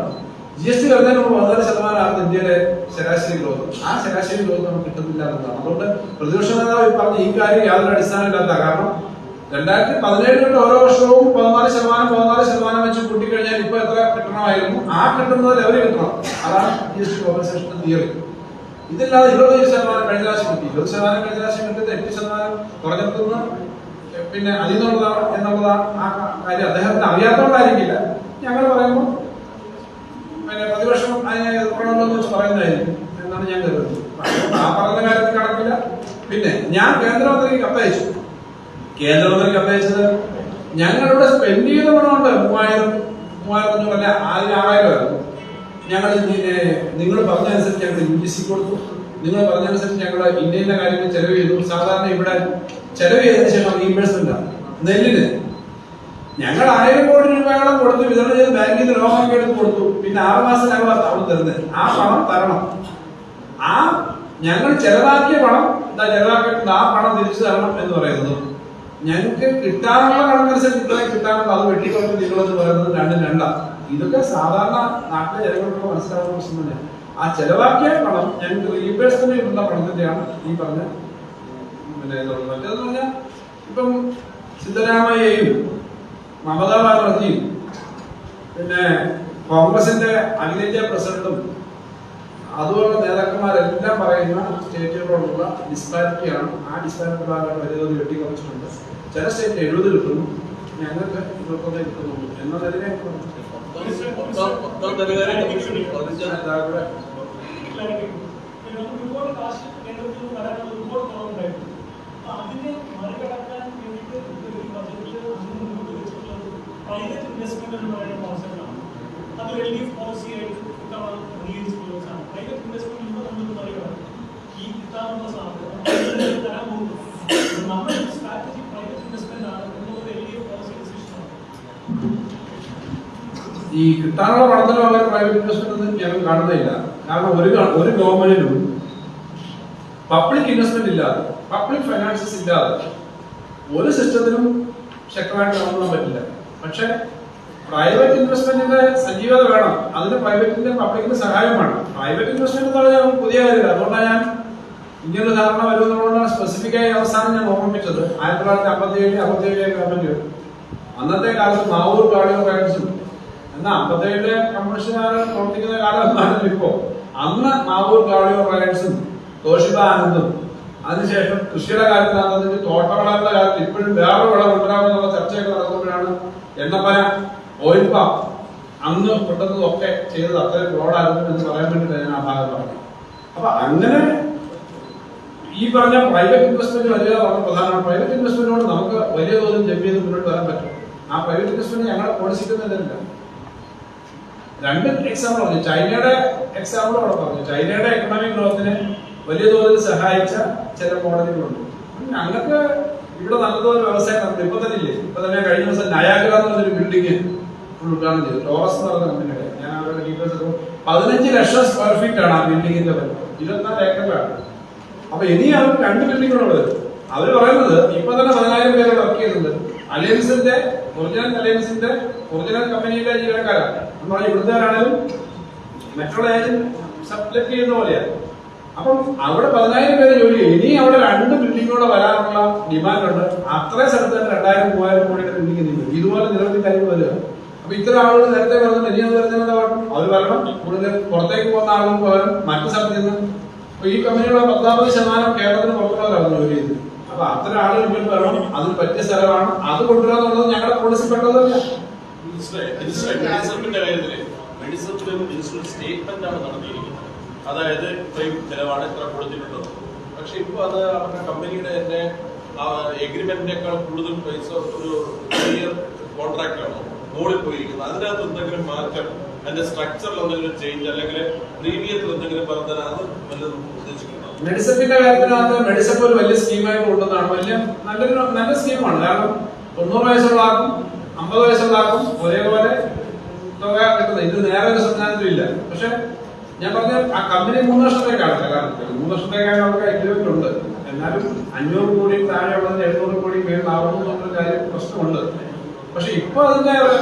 GST വരുന്നതിന് മുമ്പ് 14% ഇന്ത്യയിലെ ശരാശരി ഗ്രോത്ത്. ആ ശരാശരി ഗ്രോത്ത് നമുക്ക് കിട്ടുന്നില്ല എന്നതാണ്. അതുകൊണ്ട് പ്രതിപക്ഷ നേതാവ് പറഞ്ഞ ഈ കാര്യം യാതൊരു അടിസ്ഥാനമില്ലാത്ത. കാരണം 2017 തൊട്ട് ഓരോ വർഷവും 14% വെച്ച് കൂട്ടിക്കഴിഞ്ഞാൽ ഇപ്പൊ എത്ര കിട്ടണമായിരുന്നു? ആ കിട്ടുന്നത് ലെവല് കിട്ടണം. അതാണ് GST കോമ്പൻസേഷൻ തിയറി. ഇതില്ലാതെ 25% കഴിഞ്ഞ പ്രാവശ്യം കിട്ടി. 20% കഴിഞ്ഞ പ്രാവശ്യം കിട്ടിയത് 8% കുറഞ്ഞെത്തുന്ന പിന്നെ അതിന്നുള്ളതാണ് എന്നുള്ളതാണ് ആ കാര്യം. അദ്ദേഹത്തിന് അറിയാത്തതുകൊണ്ടായിരിക്കില്ല. ഞങ്ങൾ പറയുമ്പോൾ പിന്നെ പ്രതിപക്ഷം അതിനെ എതിർക്കണമെന്ന് വെച്ച് പറയുന്നതായിരിക്കും എന്നാണ് ഞാൻ കരുതുന്നത്. ആ പറയുന്ന കാര്യത്തിൽ കണക്കില്ല. പിന്നെ ഞാൻ കേന്ദ്രമന്ത്രിക്ക് കത്തയച്ചു. കേന്ദ്രമന്ത്രിക്ക് അപേക്ഷിച്ചത് ഞങ്ങളിവിടെ സ്പെൻഡ് ചെയ്ത പണമുണ്ട് 3,500 അല്ല 6,000 ഞങ്ങൾ നിങ്ങൾ പറഞ്ഞതനുസരിച്ച് ഞങ്ങൾ UGC കൊടുത്തു, നിങ്ങൾ പറഞ്ഞതനുസരിച്ച് ഞങ്ങൾ ഇന്ത്യയിലെ കാര്യങ്ങൾ ചെലവ് ചെയ്തു. സാധാരണ ഇവിടെ ചെലവ് ചെയ്തതിനു ശേഷം റീഇംബേഴ്സ്മെന്റ് ആണ് നെല്ലിന്. ഞങ്ങൾ 1,000 കോടി രൂപയോളം കൊടുത്ത് വിതരണം ചെയ്ത് ബാങ്കിൽ നിന്ന് ലോണൊക്കെ എടുത്ത് കൊടുത്തു. പിന്നെ 6 മാസത്തിനകം അവിടെ തരുന്നത്. ആ പണം തരണം. ആ ഞങ്ങൾ ചെലവാക്കിയ പണം ചെലവാക്കിയിട്ടുണ്ട്, ആ പണം തിരിച്ചു തരണം എന്ന് പറയുന്നത്. ഞങ്ങൾക്ക് കിട്ടാനുള്ള കണക്കനുസരിച്ച് ഇത്രയും കിട്ടാനുള്ള അത് വെട്ടിക്കുറച്ച് നിങ്ങളെന്ന് പറയുന്നത് രണ്ടും രണ്ടാണ്. ഇതൊക്കെ സാധാരണ നാട്ടിലെ ജനങ്ങൾക്ക് മനസ്സിലാവുന്ന പ്രശ്നം തന്നെയാണ്. ആ ചെലവാക്കിയ പണം ഞങ്ങൾക്ക് റീഇംബേഴ്സ്മെന്റ് കിട്ടുന്ന പണത്തിന്റെയാണ് ഈ പറഞ്ഞ മറ്റേതെന്ന് പറഞ്ഞാൽ ഇപ്പം സിദ്ധരാമയ്യയും മമതാ ബാനർജിയും പിന്നെ കോൺഗ്രസിന്റെ അഖിലേന്ത്യാ പ്രസിഡന്റും അതുപോലുള്ള നേതാക്കന്മാരെല്ലാം പറയുന്ന സ്റ്റേറ്റുകളോടുള്ള ഡിസ്പാരിറ്റിയാണ്. ആ ഡിസ്പാരിറ്റി ഭാഗമായിട്ട് വലിയ തോതിൽ വെട്ടിക്കുറച്ചിട്ടുണ്ട്. ചില സ്റ്റേറ്റ് 70 കിട്ടുന്നു, ഞങ്ങൾക്ക് 21 കിട്ടുന്നുള്ളൂ എന്നതിനെ പ്രൈവറ്റ് ഇൻവെസ്റ്റ്മെന്റ് എന്ന് പറയുന്ന കോൺസെപ്റ്റാണ്. അത് LDF പോളിസി ആയിട്ട് റിലീസ് ആണ്. പ്രൈവറ്റ് ഇൻവെസ്റ്റ്മെന്റ് നമ്മൾ പറയുകയാണ് ഈ കിട്ടാനുള്ള സാധ്യത തരാൻ പോകുന്നു. നമ്മുടെ സ്ട്രാറ്റജി പ്രൈവറ്റ് ഇൻവെസ്റ്റ്മെന്റ് ആണ് എന്നുള്ളത് LDF പോളിസി ഡിസിഷനാണ്. ഈ കിട്ടാനുള്ള പണത്തിലും അവർ പ്രൈവറ്റ് ഇൻവെസ്റ്റ്മെന്റ് ഒന്നും ഞങ്ങൾ കാണുന്നില്ല. കാരണം ഒരു ഗവൺമെന്റിനും പബ്ലിക് ഇൻവെസ്റ്റ്മെന്റ് ഇല്ലാതെ, പബ്ലിക് ഫൈനാൻസസ് ഇല്ലാതെ ഒരു സിസ്റ്റത്തിനും ശക്തമായിട്ട് നടത്താൻ പറ്റില്ല. പക്ഷെ പ്രൈവറ്റ് ഇൻവെസ്റ്റ്മെന്റിന്റെ സജീവത വേണം. അതിന് പ്രൈവറ്റിന്റെ പബ്ലിക്കിന്റെ സഹായം വേണം. പ്രൈവറ്റ് ഇൻവെസ്റ്റ്മെന്റ് എന്ന് പറഞ്ഞാൽ പുതിയ കാര്യമില്ല. അതുകൊണ്ടാണ് ഞാൻ ഇങ്ങനൊരു ധാരണ വരുന്നതുകൊണ്ടാണ് സ്പെസിഫിക്കായി അവസാനം ഞാൻ ഓർമ്മിപ്പിച്ചത്. 1957 ഗവൺമെന്റ് അന്നത്തെ കാലത്ത് മാവൂർ ഗാർഡിയൻ റൈറ്റ്സും എന്നാൽ 57 കമ്മ്യൂണിസ്റ്റുകാർ പ്രവർത്തിക്കുന്ന കാലം ഇപ്പോ അന്ന് മാവൂർ ഗാർഡിയൻ റൈറ്റ്സും തോഷിബ ആനന്ദും അതിനുശേഷം കൃഷിയുടെ കാര്യത്തിലാണെന്ന് തോട്ടവിളകളുടെ കാര്യത്തിൽ ഇപ്പോഴും വേറെ വിള കൊണ്ടുവരാമെന്നുള്ള ചർച്ചയൊക്കെ നടക്കുമ്പോഴാണ് എണ്ണപ്പന ഓയിൽ പാം അന്ന് പെട്ടെന്ന് ഒക്കെ ചെയ്തത് അത്രയും ബ്രോഡായിരുന്നു എന്ന് പറയാൻ വേണ്ടിയിട്ടാണ് ഞാൻ ആ ഭാഗം പറഞ്ഞത്. അപ്പൊ അങ്ങനെ ഈ പറഞ്ഞ പ്രൈവറ്റ് ഇൻവെസ്റ്റ്മെന്റ് വലിയ വളരെ പ്രധാനമാണ്. പ്രൈവറ്റ് ഇൻവെസ്റ്റ്മെന്റിനോട് നമുക്ക് വലിയ തോതിൽ ജമ്പ് ചെയ്ത് മുന്നോട്ട് വരാൻ പറ്റും. ആ പ്രൈവറ്റ് ഇൻവെസ്റ്റ്മെന്റ് ഞങ്ങളെ പോളിസിക്കുന്നതില്ല. 2 എക്സാമ്പിൾ പറഞ്ഞു. ചൈനയുടെ എക്സാമ്പിൾ അവിടെ പറഞ്ഞു. ചൈനയുടെ എക്കണോമിക് ഗ്രോത്തിനെ വലിയ തോതിൽ സഹായിച്ച ചില മോഡലുകളുണ്ട്. ഞങ്ങൾക്ക് ഇവിടെ നല്ലതൊരു വ്യവസായം നടത്തും. ഇപ്പൊ തന്നെ ഇല്ലേ, ഇപ്പൊ തന്നെ കഴിഞ്ഞ ദിവസം നയാഗ്ര എന്ന് പറഞ്ഞൊരു ബിൽഡിംഗ് ഉദ്ഘാടനം ചെയ്തു. ടോറസ് എന്ന് പറഞ്ഞ കമ്പനിയുടെ. ഞാൻ അവരുടെ ഡീറ്റെയിൽസ് 15 ലക്ഷം സ്ക്വയർ ഫീറ്റ് ആണ് ആ ബിൽഡിംഗിന്റെ വലിപ്പം. 24 ഏക്കറിലാണ്. അപ്പൊ ഇനി അവർക്ക് 2 ബിൽഡിങ്ങുകൾ വരും. അവര് പറയുന്നത് ഇപ്പൊ തന്നെ 10,000 പേര് വർക്ക് ചെയ്യുന്നുണ്ട്. അലയൻസിന്റെ ഒറിജിനൽ കമ്പനിയിലെ ജീവനക്കാരാണ്. എന്ന് പറഞ്ഞാൽ ഇവിടുത്തുകാരാണെങ്കിലും മറ്റുള്ള സബ്ലെറ്റ് ചെയ്യുന്ന പോലെയാണ്. അപ്പം അവിടെ 10,000 പേര് ജോലി ചെയ്യും. ഇനി അവിടെ 2 ബിൽഡിങ്ങുകൾ വരാനുള്ള ഡിമാൻഡ് ഉണ്ട്. അത്രയും സ്ഥലത്ത് തന്നെ 2,000-3,000 കോടിയുടെ ബിൽഡിംഗ് നിൽക്കും. ഇതുപോലെ നിരവധി കാര്യങ്ങൾ വരിക. അപ്പൊ ഇത്തരം ആളുകൾ നേരത്തെ പറഞ്ഞത് ഇനി വരുന്നതിന്റെ കുഴപ്പം അവർ വരണം. കൂടുതൽ പുറത്തേക്ക് പോകുന്ന ആളുകൾക്ക് പകരം മറ്റു സ്ഥലത്ത് നിന്ന് ഈ കമ്പനിയുടെ 10-40% കേരളത്തിന് പുറത്തുള്ളവരാണ് ജോലി ചെയ്തത്. അപ്പൊ അത്തരം ആളുകൾ ഇങ്ങോട്ട് വരണം. അതിന് പറ്റിയ സ്ഥലമാണ്. അത് കൊണ്ടുവരാന്നുള്ളത് ഞങ്ങളുടെ പോളിസി പെട്ടതല്ല. സ്റ്റേറ്റ്മെന്റ് ആണ് നടത്തിയിരിക്കുന്നത്. അതായത് ഇത്രയും ചെലവാണ് ഇത്ര കൊടുത്തിട്ടുള്ളത്. പക്ഷെ ഇപ്പൊ അത് അവരുടെ കമ്പനിയുടെ തന്നെ എഗ്രിമെന്റിനേക്കാൾ കൂടുതൽ പൈസ ഒരു ഇയർ കോൺട്രാക്റ്റാണോ മുകളിൽ പോയിരിക്കുന്നത്. അതിനകത്ത് എന്തെങ്കിലും മാറ്റം, അതിന്റെ സ്ട്രക്ചറിൽ എന്തെങ്കിലും ചേഞ്ച് അല്ലെങ്കിൽ പ്രീമിയത്തിൽ എന്തെങ്കിലും പറഞ്ഞാൽ അത് വല്ലതും ഉദ്ദേശിക്കുന്നു. മെഡിസപ്പിന്റെ കാര്യത്തിനകത്ത് മെഡിസപ്പ് ഒരു വലിയ സ്കീമായിട്ട് കൊണ്ടുവന്നതാണ്. നല്ല സ്കീമാണ്. കാരണം 90 വയസ്സുള്ള ആർക്കും 50 വയസ്സുള്ള ആർക്കും ഒരേപോലെ തുക കിട്ടുന്നത്. ഇത് നേരെ ഒരു സംവിധാനത്തിലില്ല. പക്ഷെ ഞാൻ പറഞ്ഞ ആ കമ്പനി 3 വർഷത്തേക്കാണ് കരാറിൽ. 3 വർഷത്തേക്കാണ് അവർക്ക് എഗ്രിമെന്റ് ഉണ്ട്. എന്നാലും 500 കോടി താഴെ ഉള്ളത് 700 കോടി മേളിലാവുന്നൊരു കാര്യം പ്രശ്നമുണ്ട്. പക്ഷെ ഇപ്പൊ അതിന്റെ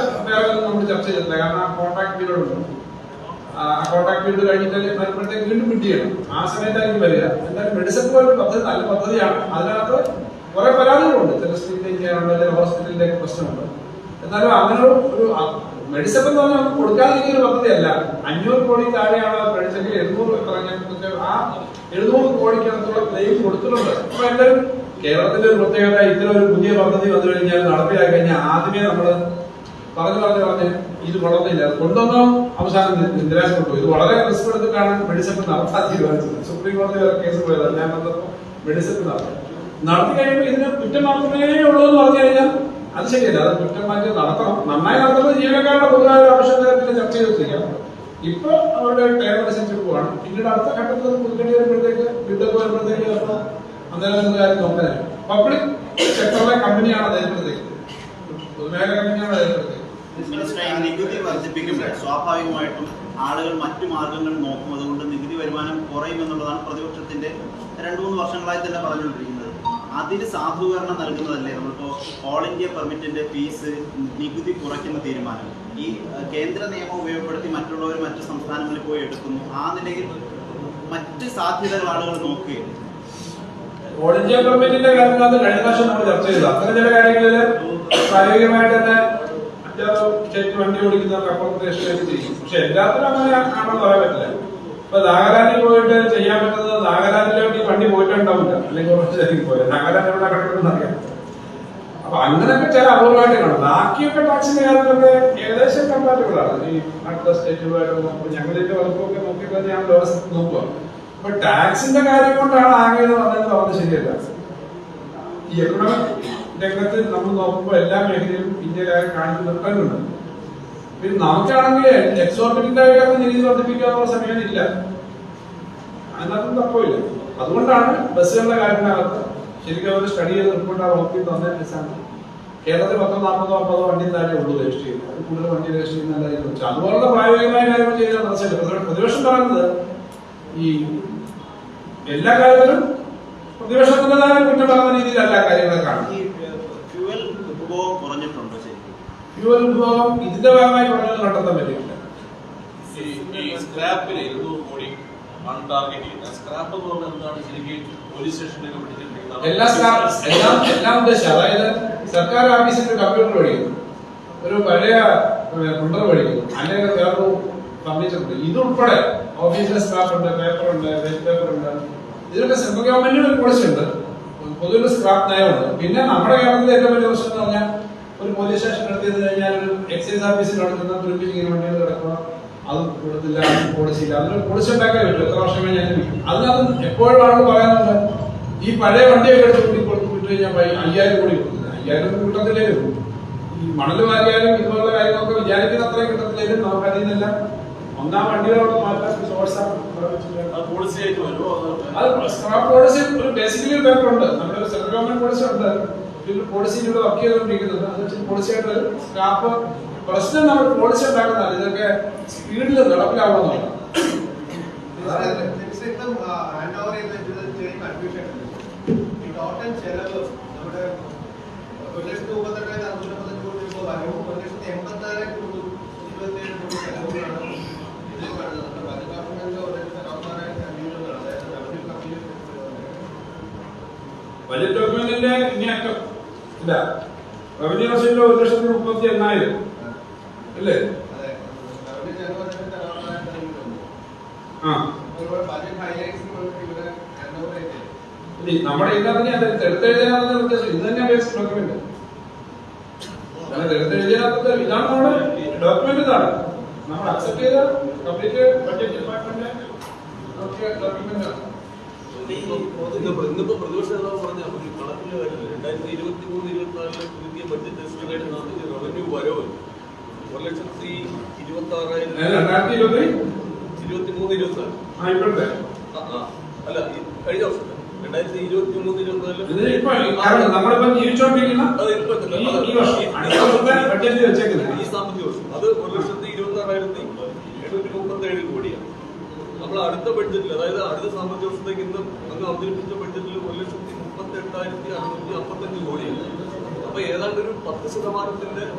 വേറെ നമ്മൾ ചർച്ച ചെയ്തിട്ടില്ല. കാരണം ആ കോൺട്രാക്ട് പീരീഡ് ഉണ്ട്. ആ കോൺട്രാക്ട് പീരീഡ് കഴിഞ്ഞിട്ട് വരുമ്പോഴത്തേക്ക് വീണ്ടും ബിഡ് ചെയ്യണം. ആ സമയത്തായിരിക്കും വരിക. എന്തായാലും മെഡിസപ്പ് പോലെ പദ്ധതി നല്ല പദ്ധതിയാണ്. അതിനകത്ത് കുറെ പരാതികളുണ്ട്. ചില സ്ട്രീറ്റ് ചെയ്യാനുണ്ട്, ചില ഹോസ്പിറ്റലിന്റെ പ്രശ്നമുണ്ട്. എന്നാലും അങ്ങനെ ഒരു മെഡിസപ്പ് എന്ന് പറഞ്ഞാൽ നമുക്ക് കൊടുക്കാതിരിക്കുന്ന ഒരു പദ്ധതിയല്ല. 500 കോടി താഴെയാണ് മേടിച്ചെങ്കിൽ 700 ആ 700 കോടിക്കകത്തുള്ള ക്ലെയിം കൊടുത്തിട്ടുണ്ട്. അപ്പൊ എന്തായാലും കേരളത്തിന്റെ ഒരു പ്രത്യേകത ഇത്തരം ഒരു പുതിയ പദ്ധതി വന്നു കഴിഞ്ഞാൽ നടപ്പിലാക്കി കഴിഞ്ഞാൽ ആദ്യമേ നമ്മള് പറഞ്ഞ് ഇത് കൊള്ളുന്നില്ല, കൊണ്ടുവന്നോ അവസാനം നിരാശപ്പെട്ടു. ഇത് വളരെ റിസ്ക് എടുത്തിട്ടാണ് മെഡിസപ്പ് നടത്താൻ തീരുമാനിച്ചത്. സുപ്രീം കോടതി വരെ കേസ് പോയതാണ്. ഞാൻ വന്നപ്പോ മെഡിസപ്പ് നടത്തി. നടത്തി കഴിയുമ്പോൾ ഇതിന് കുറ്റം മാത്രമേ ഉള്ളൂ എന്ന് പറഞ്ഞു കഴിഞ്ഞാൽ അത് ശരിയല്ല. അത് കുറ്റം മാറ്റി നടത്തണം. നന്നായി നടത്തുന്നത് ജീവനക്കാരുടെ പൊതുവായ ആവശ്യത്തിന് ചർച്ച ചെയ്തിരിക്കാം. ഇപ്പൊ അവരുടെ ടൈം അനുസരിച്ച് പോവാണ്. പിന്നീട് അടുത്ത ഘട്ടത്തിൽ പുതുക്കേണ്ടി വരുമ്പോഴത്തേക്ക് ബിൽഡപ്പ് വരുമ്പോഴത്തേക്ക് ചിലപ്പോൾ അന്നേരം കാര്യം നോക്കാനായി. പബ്ലിക് സെക്ടറിലെ കമ്പനിയാണ് അതേപ്പോഴത്തേക്ക്, പൊതുമേഖല കമ്പനിയാണ് അതേപ്പോഴത്തേക്ക്. നികുതി വർദ്ധിപ്പിക്കുമ്പോൾ സ്വാഭാവികമായിട്ടും ആളുകൾ മറ്റു മാർഗങ്ങൾ നോക്കും. അതുകൊണ്ട് നികുതി വരുമാനം കുറയുമെന്നുള്ളതാണ് പ്രതിപക്ഷത്തിന്റെ 2-3 വർഷങ്ങളായി തന്നെ പറഞ്ഞുകൊണ്ടിരിക്കുന്നത്. അതിന് സാധൂകരണം നൽകുന്നതല്ലേ നമ്മളിപ്പോൾ ഓൾ ഇന്ത്യ പെർമിറ്റിന്റെ ഫീസ് നികുതി കുറയ്ക്കുന്ന തീരുമാനം? ഈ കേന്ദ്ര നിയമം ഉപയോഗപ്പെടുത്തി മറ്റുള്ളവർ മറ്റു സംസ്ഥാനങ്ങളിൽ പോയി എടുക്കുന്നു. ആ നിലയിൽ മറ്റ് സാധ്യതകൾ ആളുകൾ നോക്കുകയില്ല. ഓൾ ഇന്ത്യ പെർമിറ്റിന്റെ കാര്യത്തിനകത്ത് കഴിഞ്ഞ പ്രാവശ്യം നമ്മൾ ചർച്ച ചെയ്തു. അത്തരം ചില കാര്യങ്ങളിൽ പ്രായോഗികമായിട്ട് തന്നെ മറ്റൊരു സ്റ്റേറ്റ് വണ്ടി ഓടിക്കുന്നവർക്ക് അപ്പുറത്ത് രജിസ്ട്രേഷൻ ചെയ്യും. പക്ഷെ എല്ലാത്തിനും അങ്ങനെ ആണെന്ന് പറയാൻ പറ്റില്ല. ഇപ്പൊ നാഗാലാൻഡിൽ പോയിട്ട് ചെയ്യാൻ പറ്റുന്നത് നാഗാലാൻഡിലോട്ട് ഈ വണ്ടി പോയിട്ടുണ്ടാവില്ല, അല്ലെങ്കിൽ കുറച്ച് പോയത് നാഗാലാൻഡ് എവിടെ കിടക്കുന്ന അറിയാം. അപ്പൊ അങ്ങനെയൊക്കെ ചില അപൂർവമായിട്ട് കാണും. ബാക്കിയൊക്കെ ടാക്സിന്റെ കാര്യത്തിലൊക്കെ ഏകദേശം കമ്പാറ്റബിൾ ആണ് ഈ അടുത്ത സ്റ്റേറ്റുമായിട്ട്. ഞങ്ങളിന്റെ വകുപ്പൊക്കെ നോക്കിയിട്ട് ഞാൻ വ്യവസ്ഥ നോക്കുക. അപ്പൊ ടാക്സിന്റെ കാര്യം കൊണ്ടാണ് ആകെ എന്ന് പറഞ്ഞത് ശരിയല്ല. ഈ എക്കണോമിക് രംഗത്ത് നമ്മൾ നോക്കുമ്പോൾ എല്ലാ മേഖലയിലും ഇന്ത്യയിലായി കാണിക്കുന്ന ട്രെൻഡുണ്ട്. പിന്നെ നമുക്കാണെങ്കിൽ എക്സോർബിറ്റന്റ് ആയിട്ട് നികുതി വർദ്ധിപ്പിക്കാനുള്ള സമയമില്ല, അതിനകത്തും തപ്പമില്ല. അതുകൊണ്ടാണ് ബസ്സുകളുടെ കാര്യത്തിനകത്ത് ശരിക്കും അവർ സ്റ്റഡി ചെയ്ത് റിപ്പോർട്ട് നോക്കി തന്നതിനനുസരിച്ചാണ് കേരളത്തിൽ 10-40 വണ്ടി താഴെ ഉള്ളൂ രജിസ്റ്റർ ചെയ്യുന്നത്. അത് കൂടുതൽ വണ്ടി രജിസ്റ്റർ ചെയ്യുന്ന വെച്ചാൽ അതുപോലുള്ള പ്രായോഗികമായ കാര്യങ്ങൾ ചെയ്യാൻ പ്രശ്നമില്ല. പ്രതിപക്ഷം പറയുന്നത് ഈ എല്ലാ കാര്യത്തിലും പ്രതിപക്ഷത്തിൻ്റെതായ കുറ്റം പറയുന്ന രീതിയിലല്ല കാര്യങ്ങളെ കാണും. ഫ്യൂവൽ ഉപഭോഗം കുറഞ്ഞിട്ടുണ്ടോ? ശരിക്കും ഫ്യൂവൽ ഉപഭോഗം ഇതിന്റെ ഭാഗമായി കുറഞ്ഞത് കണ്ടെത്താൻ പറ്റില്ല. ഈ സ്ക്രാപ്പിൽ 200 കോടി ആണ് ടാർഗറ്റ് ചെയ്യുന്നത്. സ്ക്രാപ്പ് എന്ന് പറഞ്ഞാൽ എന്താണ്? ശരിക്കും പോലീസ് സ്റ്റേഷനിലൊക്കെ പിടിച്ചിട്ടുണ്ടെങ്കിൽ എല്ലാം ഉദ്ദേശിച്ചത്, അതായത് സർക്കാർ ഓഫീസിന്റെ കമ്പ്യൂട്ടർ വഴിക്കുന്നു, ഒരു പഴയ പ്രിന്റർ വഴിക്കുന്നു, അല്ലെങ്കിൽ വേറൊരു ഫർണിച്ചർ ഉണ്ട്, ഇതുൾപ്പെടെ ഓഫീസിലെ സ്ക്രാപ്പ് ഉണ്ട്, പേപ്പർ ഉണ്ട്, വെറ്റ് പേപ്പർ ഉണ്ട്. ഇതിലൊക്കെ സെൻട്രൽ ഗവൺമെന്റിന് ഒരു പോളിസി ഉണ്ട്, പൊതുവെ സ്ക്രാപ്പ് നയമുണ്ട്. പിന്നെ നമ്മുടെ കേരളത്തിലെ ഏറ്റവും വലിയ പ്രശ്നം എന്ന് പറഞ്ഞാൽ ഒരു പോലീസ് സ്റ്റേഷൻ എടുത്തു കഴിഞ്ഞാൽ ഒരു എക്സൈസ് ഓഫീസിൽ നടത്തുന്ന തുരുപ്പിച്ച് ഇങ്ങനെ വണ്ടികൾ കിടക്കുക, അത് കൊടുത്തില്ല, പോളിസി ഇല്ല. അതിനൊരു പോളിസി ഉണ്ടാക്കാൻ പറ്റും. എത്ര വർഷം കഴിഞ്ഞാൽ അതിനകത്ത് എപ്പോഴും ആളുകൾ പറയാനുണ്ട് ഈ പഴയ വണ്ടിയൊക്കെ എടുത്ത് വിട്ട് കഴിഞ്ഞാൽ 5000 കോടി കൊടുക്കുന്നത്. 5000 കിട്ടത്തില്ലേലും ഈ മണൽ വാരിയാലും ഇതുപോലുള്ള കാര്യങ്ങളൊക്കെ വിചാരിക്കുന്ന അത്രയും കിട്ടത്തില്ലേലും നമുക്ക് അതിൽ നിന്നെല്ലാം ഒന്നാം വണ്ടികളോട് മാറ്റാൻ സോഴ്സാണ്. പോളിസി ആയിട്ട് വരുമോ? അത് സ്ക്രാപ്പ് പോളിസി ഒരു ബേസിക്കലി ഒരു പേപ്പർ ഉണ്ട്, നമ്മുടെ സെൻട്രൽ ഗവൺമെന്റ് പോളിസി ഉണ്ട്. പോളിസിയിലൂടെ വർക്ക് ചെയ്തുകൊണ്ടിരിക്കുന്നത് അത് വെച്ച് പോളിസിയായിട്ട് സ്ക്രാപ്പ് പ്രശ്നം നമ്മൾ പോളിസി ഉണ്ടാക്കുന്നതാണ്. ഇതൊക്കെ സ്പീഡിൽ നടപ്പിലാവുന്നതാണ്. ടോട്ടൽ ചെലവ് നമ്മുടെ 1,38,455 കോടി രൂപ വരവും 1,86,27 കോടി ചെലവുകളാണ് ഇതിൽ കാണുന്നത്. ബജറ്റ് ഡോക്യുമെന്റിന്റെ ഇനിയറ്റം ഇല്ല. റവന്യൂ വർഷത്തിലെ 1,38,000 അല്ലേ? നമ്മുടെ ഇതിനകത്ത് എടുത്തെഴുതാനുള്ള ഉദ്ദേശം ഇത് തന്നെ ബേസ് ഡോക്യുമെന്റ്. എടുത്തെഴുതിയതിനകത്ത് ഇതാണ് നമ്മുടെ ഡോക്യുമെന്റ്. ഇതാണ് നമ്മൾ അക്സെപ്റ്റ് ചെയ്ത കംപ്ലീറ്റ് ബഡ്ജറ്റ് ഡിപ്പാർട്ട്മെന്റ് ഡോക്യുമെന്റ് ആണ്. ഇന്നിപ്പോ പ്രതിപക്ഷ നേതാവ് പറഞ്ഞ ഒരു കണക്കിന്റെ കാര്യമില്ല. 2023-24 പുതിയ ബഡ്ജറ്റ് എസ്റ്റിമേറ്റ് റവന്യൂ വരവ് 1,26,000 23-24 അല്ല കഴിഞ്ഞ വർഷത്തെ 2023-24 നമ്മളിപ്പോ ജീവിച്ചോണ്ടിരിക്കുന്ന ഈ സാമ്പത്തിക വർഷം അത് 1,26,737 കോടിയാണ്. നമ്മൾ അടുത്ത ബഡ്ജറ്റിൽ, അതായത് അടുത്ത സാമ്പത്തിക വർഷത്തേക്ക് ഇന്ന് അങ്ങ് അവതരിപ്പിച്ച ബഡ്ജറ്റിൽ 1,38,655 കോടിയാണ്. അപ്പൊ ഏതാണ്ട് ഒരു 10%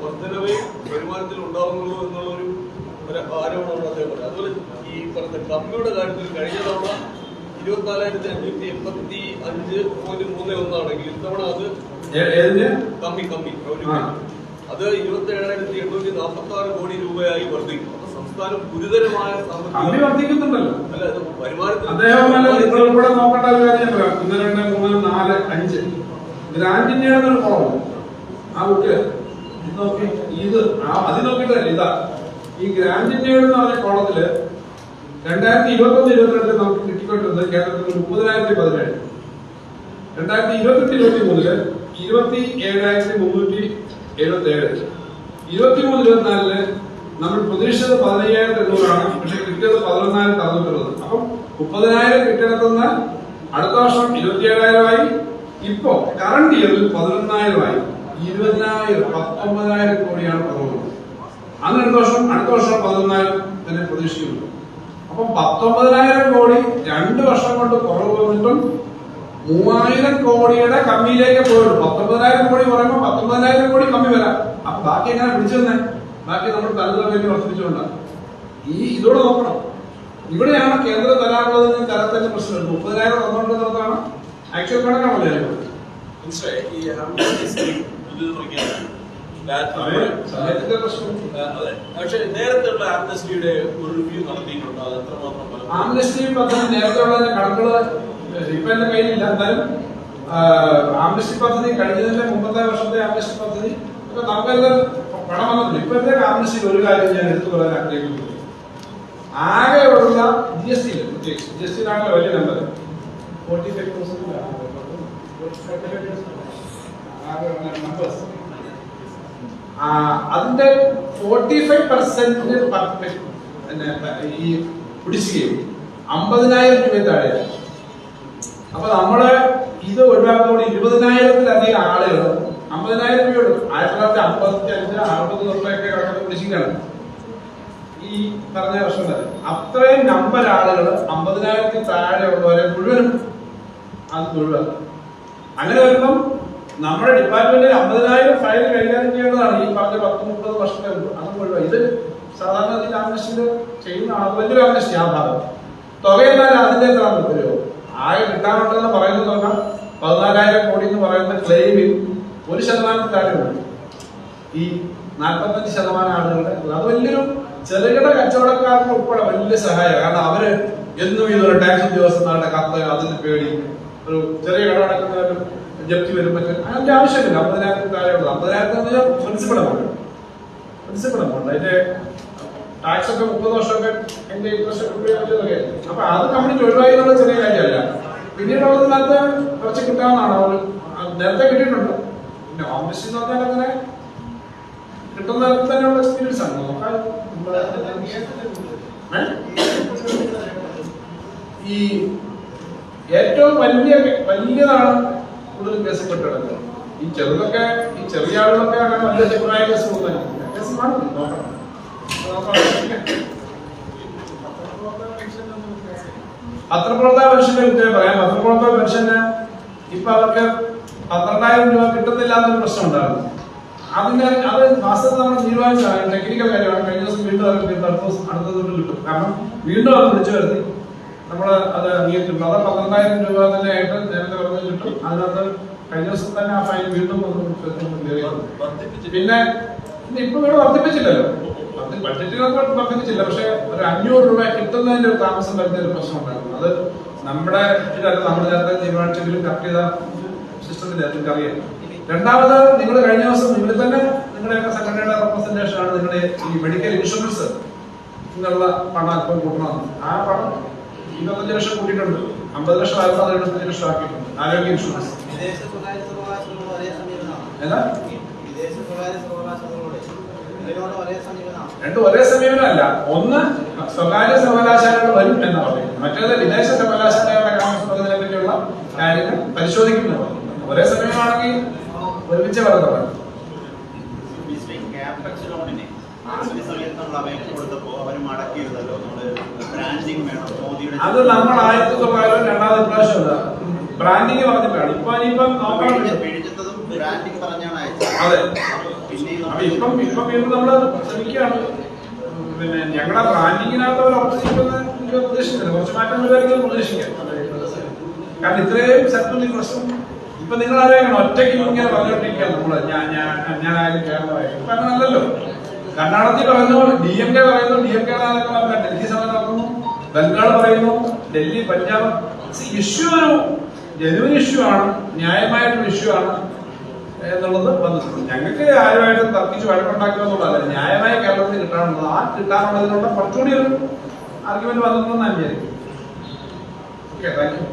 വർധനവേ വരുമാനത്തിൽ ഉണ്ടാവുന്നുള്ളൂ എന്നുള്ള ഒരു ആരോപണമാണ് അദ്ദേഹം പറഞ്ഞത്. അതുപോലെ ഈ പറഞ്ഞ കമ്മിയുടെ കാര്യത്തിൽ കഴിഞ്ഞ തവണ 24,585.31 ആണെങ്കിൽ ഇത്തവണ അത് കമ്മി അത് 27,846 കോടി രൂപയായി വർദ്ധിക്കും. അപ്പൊ സംസ്ഥാനം ഗുരുതരമായ വർദ്ധിക്കുന്നുണ്ടല്ലോ. അല്ല വരുമാനത്തിൽ അദ്ദേഹം നോക്കേണ്ട ഒരു കാര്യം പറയാം. 1, 2, 3, 4, 5 ഗ്രാൻഡിന്റെ ഒരു കുറവ് ആ കുട്ടി നോക്കി ഇത് അത് നോക്കിയിട്ടല്ല. ഇതാ ഈ ഗ്രാൻഡിന്റെ എന്ന് പറഞ്ഞ കോളത്തില് 2021-22 നമുക്ക് കിട്ടിക്കൊണ്ടിരുന്നത് കേരളത്തിൽ 30,017. 2022-23 27,377. 23-24 നമ്മൾ പ്രതീക്ഷിച്ചത് 15,800 പക്ഷെ കിട്ടിയത് 11,660. അപ്പം 30,000 കിട്ടിയിടത്തുനിന്ന് അടുത്ത വർഷം 27,000 ഇപ്പോ കറണ്ട് ഇയറിൽ 11,000 20,000 19,000 കോടിയാണ് കുറവ്. അന്ന് അടുത്ത വർഷം 11,000 തന്നെ പ്രതീക്ഷിക്കുന്നു. അപ്പം 19,000 കോടി 2 വർഷം കൊണ്ട് കുറവ് വന്നിട്ടും 3,000 കോടിയുടെ കമ്മിയിലേക്ക് പോയുള്ളൂ. 19,000 കോടി പറയുമ്പോൾ 19,000 കോടി കമ്മി വരാം. അപ്പൊ ബാക്കി എങ്ങനെ പിടിച്ചു തന്നെ? ബാക്കി നമ്മൾ തലമുറ വേണ്ടി വർദ്ധിപ്പിച്ചുകൊണ്ടാണ്. ഇതോടെ നോക്കണം. ഇവിടെയാണ് കേന്ദ്രം തരാനുള്ളതെന്ന് തരത്തിന്റെ പ്രശ്നം. 30,000 തന്നുകൊണ്ടിരുന്നതാണ് ആക്ച്വൽ കണക്കാണല്ലോ. മനസ്സിലായി. ഈ ആംബുലൻസ് സ്കീം പുതിയത് പ്രഖ്യാപിച്ചു. സമയത്തിന്റെ പ്രശ്നം. അതെ. പക്ഷെ നേരത്തെയുള്ള ആംനസ്റ്റിയുടെ ഒരു റിവ്യൂ നടത്തിയിട്ടുണ്ടോ? അത് എത്രമാത്രം ആംനസ്റ്റി പദ്ധതി നേരത്തെ ഉള്ള കണക്കുകൾ ഇപ്പൊ എന്റെ കയ്യിലില്ല. എന്തായാലും ആംനസ്റ്റി പദ്ധതി കഴിഞ്ഞതിന്റെ മുമ്പത്തെ വർഷത്തെ ആംനസ്റ്റി പദ്ധതി ഒക്കെ നമുക്കെല്ലാം പണം വന്നിട്ടുണ്ട്. ഇപ്പോഴത്തെ ആംനസ്റ്റി ഒരു കാര്യം ഞാൻ എടുത്തു പറയാൻ ആഗ്രഹിക്കുന്നു. ആകെയുള്ള GST GST-യിലാണല്ലോ വലിയ നമ്പർ 45,000 അതിന്റെ 45% ഈ പിടിച്ചുകയും 50,000 രൂപ താഴെയാണ്. അപ്പൊ നമ്മള് ഇത് ഒഴിവാക്കുമ്പോൾ 20,000-ത്തിലധികം ആളുകൾ 50,000 രൂപയുള്ളൂ. 1955 60 തൊട്ടൊക്കെ കണക്ക് പിടിച്ചിരിക്കുകയാണ് ഈ പറഞ്ഞ വർഷം തന്നെ. അത്രയും നമ്പർ ആളുകൾ 50,000-ത്തിൽ താഴെ ഉള്ളവരെ മുഴുവനും അത് ഒഴിവാക്കും. അങ്ങനെ വരുമ്പം നമ്മുടെ ഡിപ്പാർട്ട്മെന്റിൽ 50,000 ഫയൽ കൈകാര്യം ചെയ്യേണ്ടതാണ്. ഈ പറഞ്ഞ 10-30 വർഷത്തെ അതും ഒഴിവാക്കും. ഇത് സാധാരണ ആംനസ്റ്റിയിൽ ചെയ്യുന്ന വലിയൊരു ആംനസ്റ്റി ആ ഭാഗം തുകയെന്നാൽ അതിന്റെ എത്ര വരുമോ ആകെ കിട്ടാനുണ്ടെന്ന് പറയുന്നത് പറഞ്ഞാൽ 14,000 കോടി എന്ന് പറയുന്ന ക്ലെയിമിൽ 1% താഴെ ഉണ്ട്. ഈ 45% ആളുകളുടെ അത് വലിയൊരു ചെറുകിട കച്ചവടക്കാർക്ക് ഉൾപ്പെടെ വലിയ സഹായം. കാരണം അവര് എന്നും ഇതൊരു ടാക്സ് ഉദ്യോഗസ്ഥന്മാരുടെ കത്ത് അതിന് പേടി ഒരു ചെറിയ കടമടക്കുന്നവരും ജപ്തി വരും പറ്റും. അതിന്റെ ആവശ്യമില്ല. 50,000 താഴെയുള്ളത് 50,000 പ്രിൻസിപ്പൾ എമൗണ്ട് അതിന്റെ ടാക്സ് ഒക്കെ 30 വർഷമൊക്കെ എന്റെ ഇൻട്രസ്റ്റ് ഉപയോഗിച്ചതൊക്കെ. അപ്പൊ അത് കംപ്ലീറ്റ് ഒഴിവായി എന്നുള്ള ചെറിയ കാര്യമല്ല. പിന്നീടുള്ളതിനകത്ത് കുറച്ച് കിട്ടാവുന്നതാണ്. അവർ നേരത്തെ കിട്ടിയിട്ടുണ്ട്. പിന്നെ ഓഫീസിൽ എന്ന് പറഞ്ഞാൽ അങ്ങനെ കിട്ടുന്ന തന്നെയുള്ള എക്സ്പീരിയൻസ് ആണ്. നോക്കാൻ ഈ ഏറ്റവും വലിയതാണ് കൂടുതൽ കേസ് പെട്ടെടുക്കുന്നത്. ഈ ചെറുതൊക്കെ ഈ ചെറിയ ആളുകളൊക്കെ അങ്ങനെ വലിയ ചെറുതായ കേസ് കൊടുക്കാൻ കേസുമാണ്. നോക്കണം. പത്രപ്രവർത്തക പെൻഷന്റെ കുറിച്ച് പറയാം. പത്രപ്രവർത്തക പെൻഷന് ഇപ്പൊ അവർക്ക് 12,000 രൂപ കിട്ടുന്നില്ല എന്നൊരു പ്രശ്നം ഉണ്ടായിരുന്നു. അത് വാസ്തവത്തിൽ നമ്മൾ തീരുമാനിച്ചതാണ്. ടെക്നിക്കൽ കാര്യമാണ്. കഴിഞ്ഞ ദിവസം വീണ്ടും അടുത്തത് കിട്ടും. കാരണം വീണ്ടും അത് വിളിച്ചു വരുത്തി നമ്മൾ അത് അംഗീകരിച്ചിട്ടുണ്ട്. അത് 12,000 രൂപ തന്നെ ആയിട്ട് നേരത്തെ പറഞ്ഞത് കിട്ടും. അതിനകത്ത് കഴിഞ്ഞ ദിവസം തന്നെ ആ ഫയൽ വീണ്ടും പിന്നെ ഇപ്പൊ ഇവിടെ വർദ്ധിപ്പിച്ചില്ലല്ലോ. ബഡ്ജറ്റിനകത്ത് വർദ്ധിപ്പിച്ചില്ല. പക്ഷെ ഒരു 500 രൂപ കിട്ടുന്നതിന്റെ ഒരു താമസം വരുന്ന ഒരു പ്രശ്നം ഉണ്ടായിരുന്നു. അത് നമ്മുടെ ഇതല്ല. നമ്മൾ നേരത്തെ തീരുമാനിച്ചെങ്കിലും കറക്റ്റ് ചെയ്ത സിസ്റ്റത്തിന്റെ നിങ്ങൾക്ക് അറിയാം. രണ്ടാമത് നിങ്ങൾ കഴിഞ്ഞ ദിവസം നിങ്ങൾ തന്നെ നിങ്ങളുടെയൊക്കെ സംഘടനയുടെ റെപ്രസെന്റേഷൻ ആണ് നിങ്ങളുടെ ഈ മെഡിക്കൽ ഇൻഷുറൻസ് എന്നുള്ള പണം അല്പം കൂട്ടണമെന്ന്. ആ പണം 25 ലക്ഷം കൂട്ടിയിട്ടുണ്ട്. 50 ലക്ഷം ആയപ്പോൾ അത് 75 ലക്ഷം ആക്കിയിട്ടുണ്ട്. ആരോഗ്യ ഇൻഷുറൻസ് രണ്ടും ഒരേ സമീപനമല്ല. ഒന്ന് സ്വകാര്യ സർവകലാശാലകൾ വരും എന്ന് പറയുന്നത്, മറ്റേത് വിദേശ സർവകലാശാലകളുടെ താമസത്തിനെ പറ്റിയുള്ള കാര്യങ്ങൾ പരിശോധിക്കുന്നു. ഒരേ സമയമാണെങ്കിൽ ഒരുമിച്ച് പറയുന്നത്. അത് നമ്മൾ 1900 രണ്ടാമത് പ്രാവശ്യം ബ്രാൻഡിങ് പറഞ്ഞിട്ടാണ്. ഇപ്പം നോക്കാൻ അതെ. ഇപ്പം വീണ്ടും നമ്മള് ശ്രമിക്കുകയാണ്. പിന്നെ ഞങ്ങളുടെ ബ്രാൻഡിങ്ങിനകത്ത് ഒരു ഉദ്ദേശിക്കുന്നത് കുറച്ച് മാറ്റം വരുമായിരിക്കും പ്രതീക്ഷിക്കാം. കാരണം ഇത്രയും സെക്ടറിൽ പ്രശ്നം ഇപ്പൊ നിങ്ങൾ അറിയാം. ഒറ്റയ്ക്ക് ഇങ്ങനെ പറഞ്ഞുകൊണ്ടിരിക്കുക നമ്മള് ഞാനായാലും കേരളമായാലും. ഇപ്പൊ അങ്ങനല്ലല്ലോ. കർണാടകത്തിൽ പറയുന്നു, DMK പറയുന്നു, DMK ഡൽഹി സമരം നടക്കുന്നു, ബംഗാൾ പറയുന്നു, ഡൽഹി, പഞ്ചാബ്. ഇഷ്യൂ ഒരു ജനുവൻ ഇഷ്യൂ ആണ്, ന്യായമായിട്ടൊരു ഇഷ്യൂ ആണ് എന്നുള്ളത് വന്നിട്ടുണ്ട്. ഞങ്ങൾക്ക് ആരുമായിട്ട് തർക്കിച്ച് വഴക്കുണ്ടാക്കുക എന്നുള്ളതല്ല, ന്യായമായ കേരളത്തിൽ കിട്ടാനുള്ളത്. ആ കിട്ടാനുള്ളതിനുള്ള കുറച്ചുകൂടി ഒരു ആർഗ്യുമെന്റ് വന്നിട്ടുണ്ടെന്ന് ഞാൻ വിചാരിക്കും. Okay, thank you.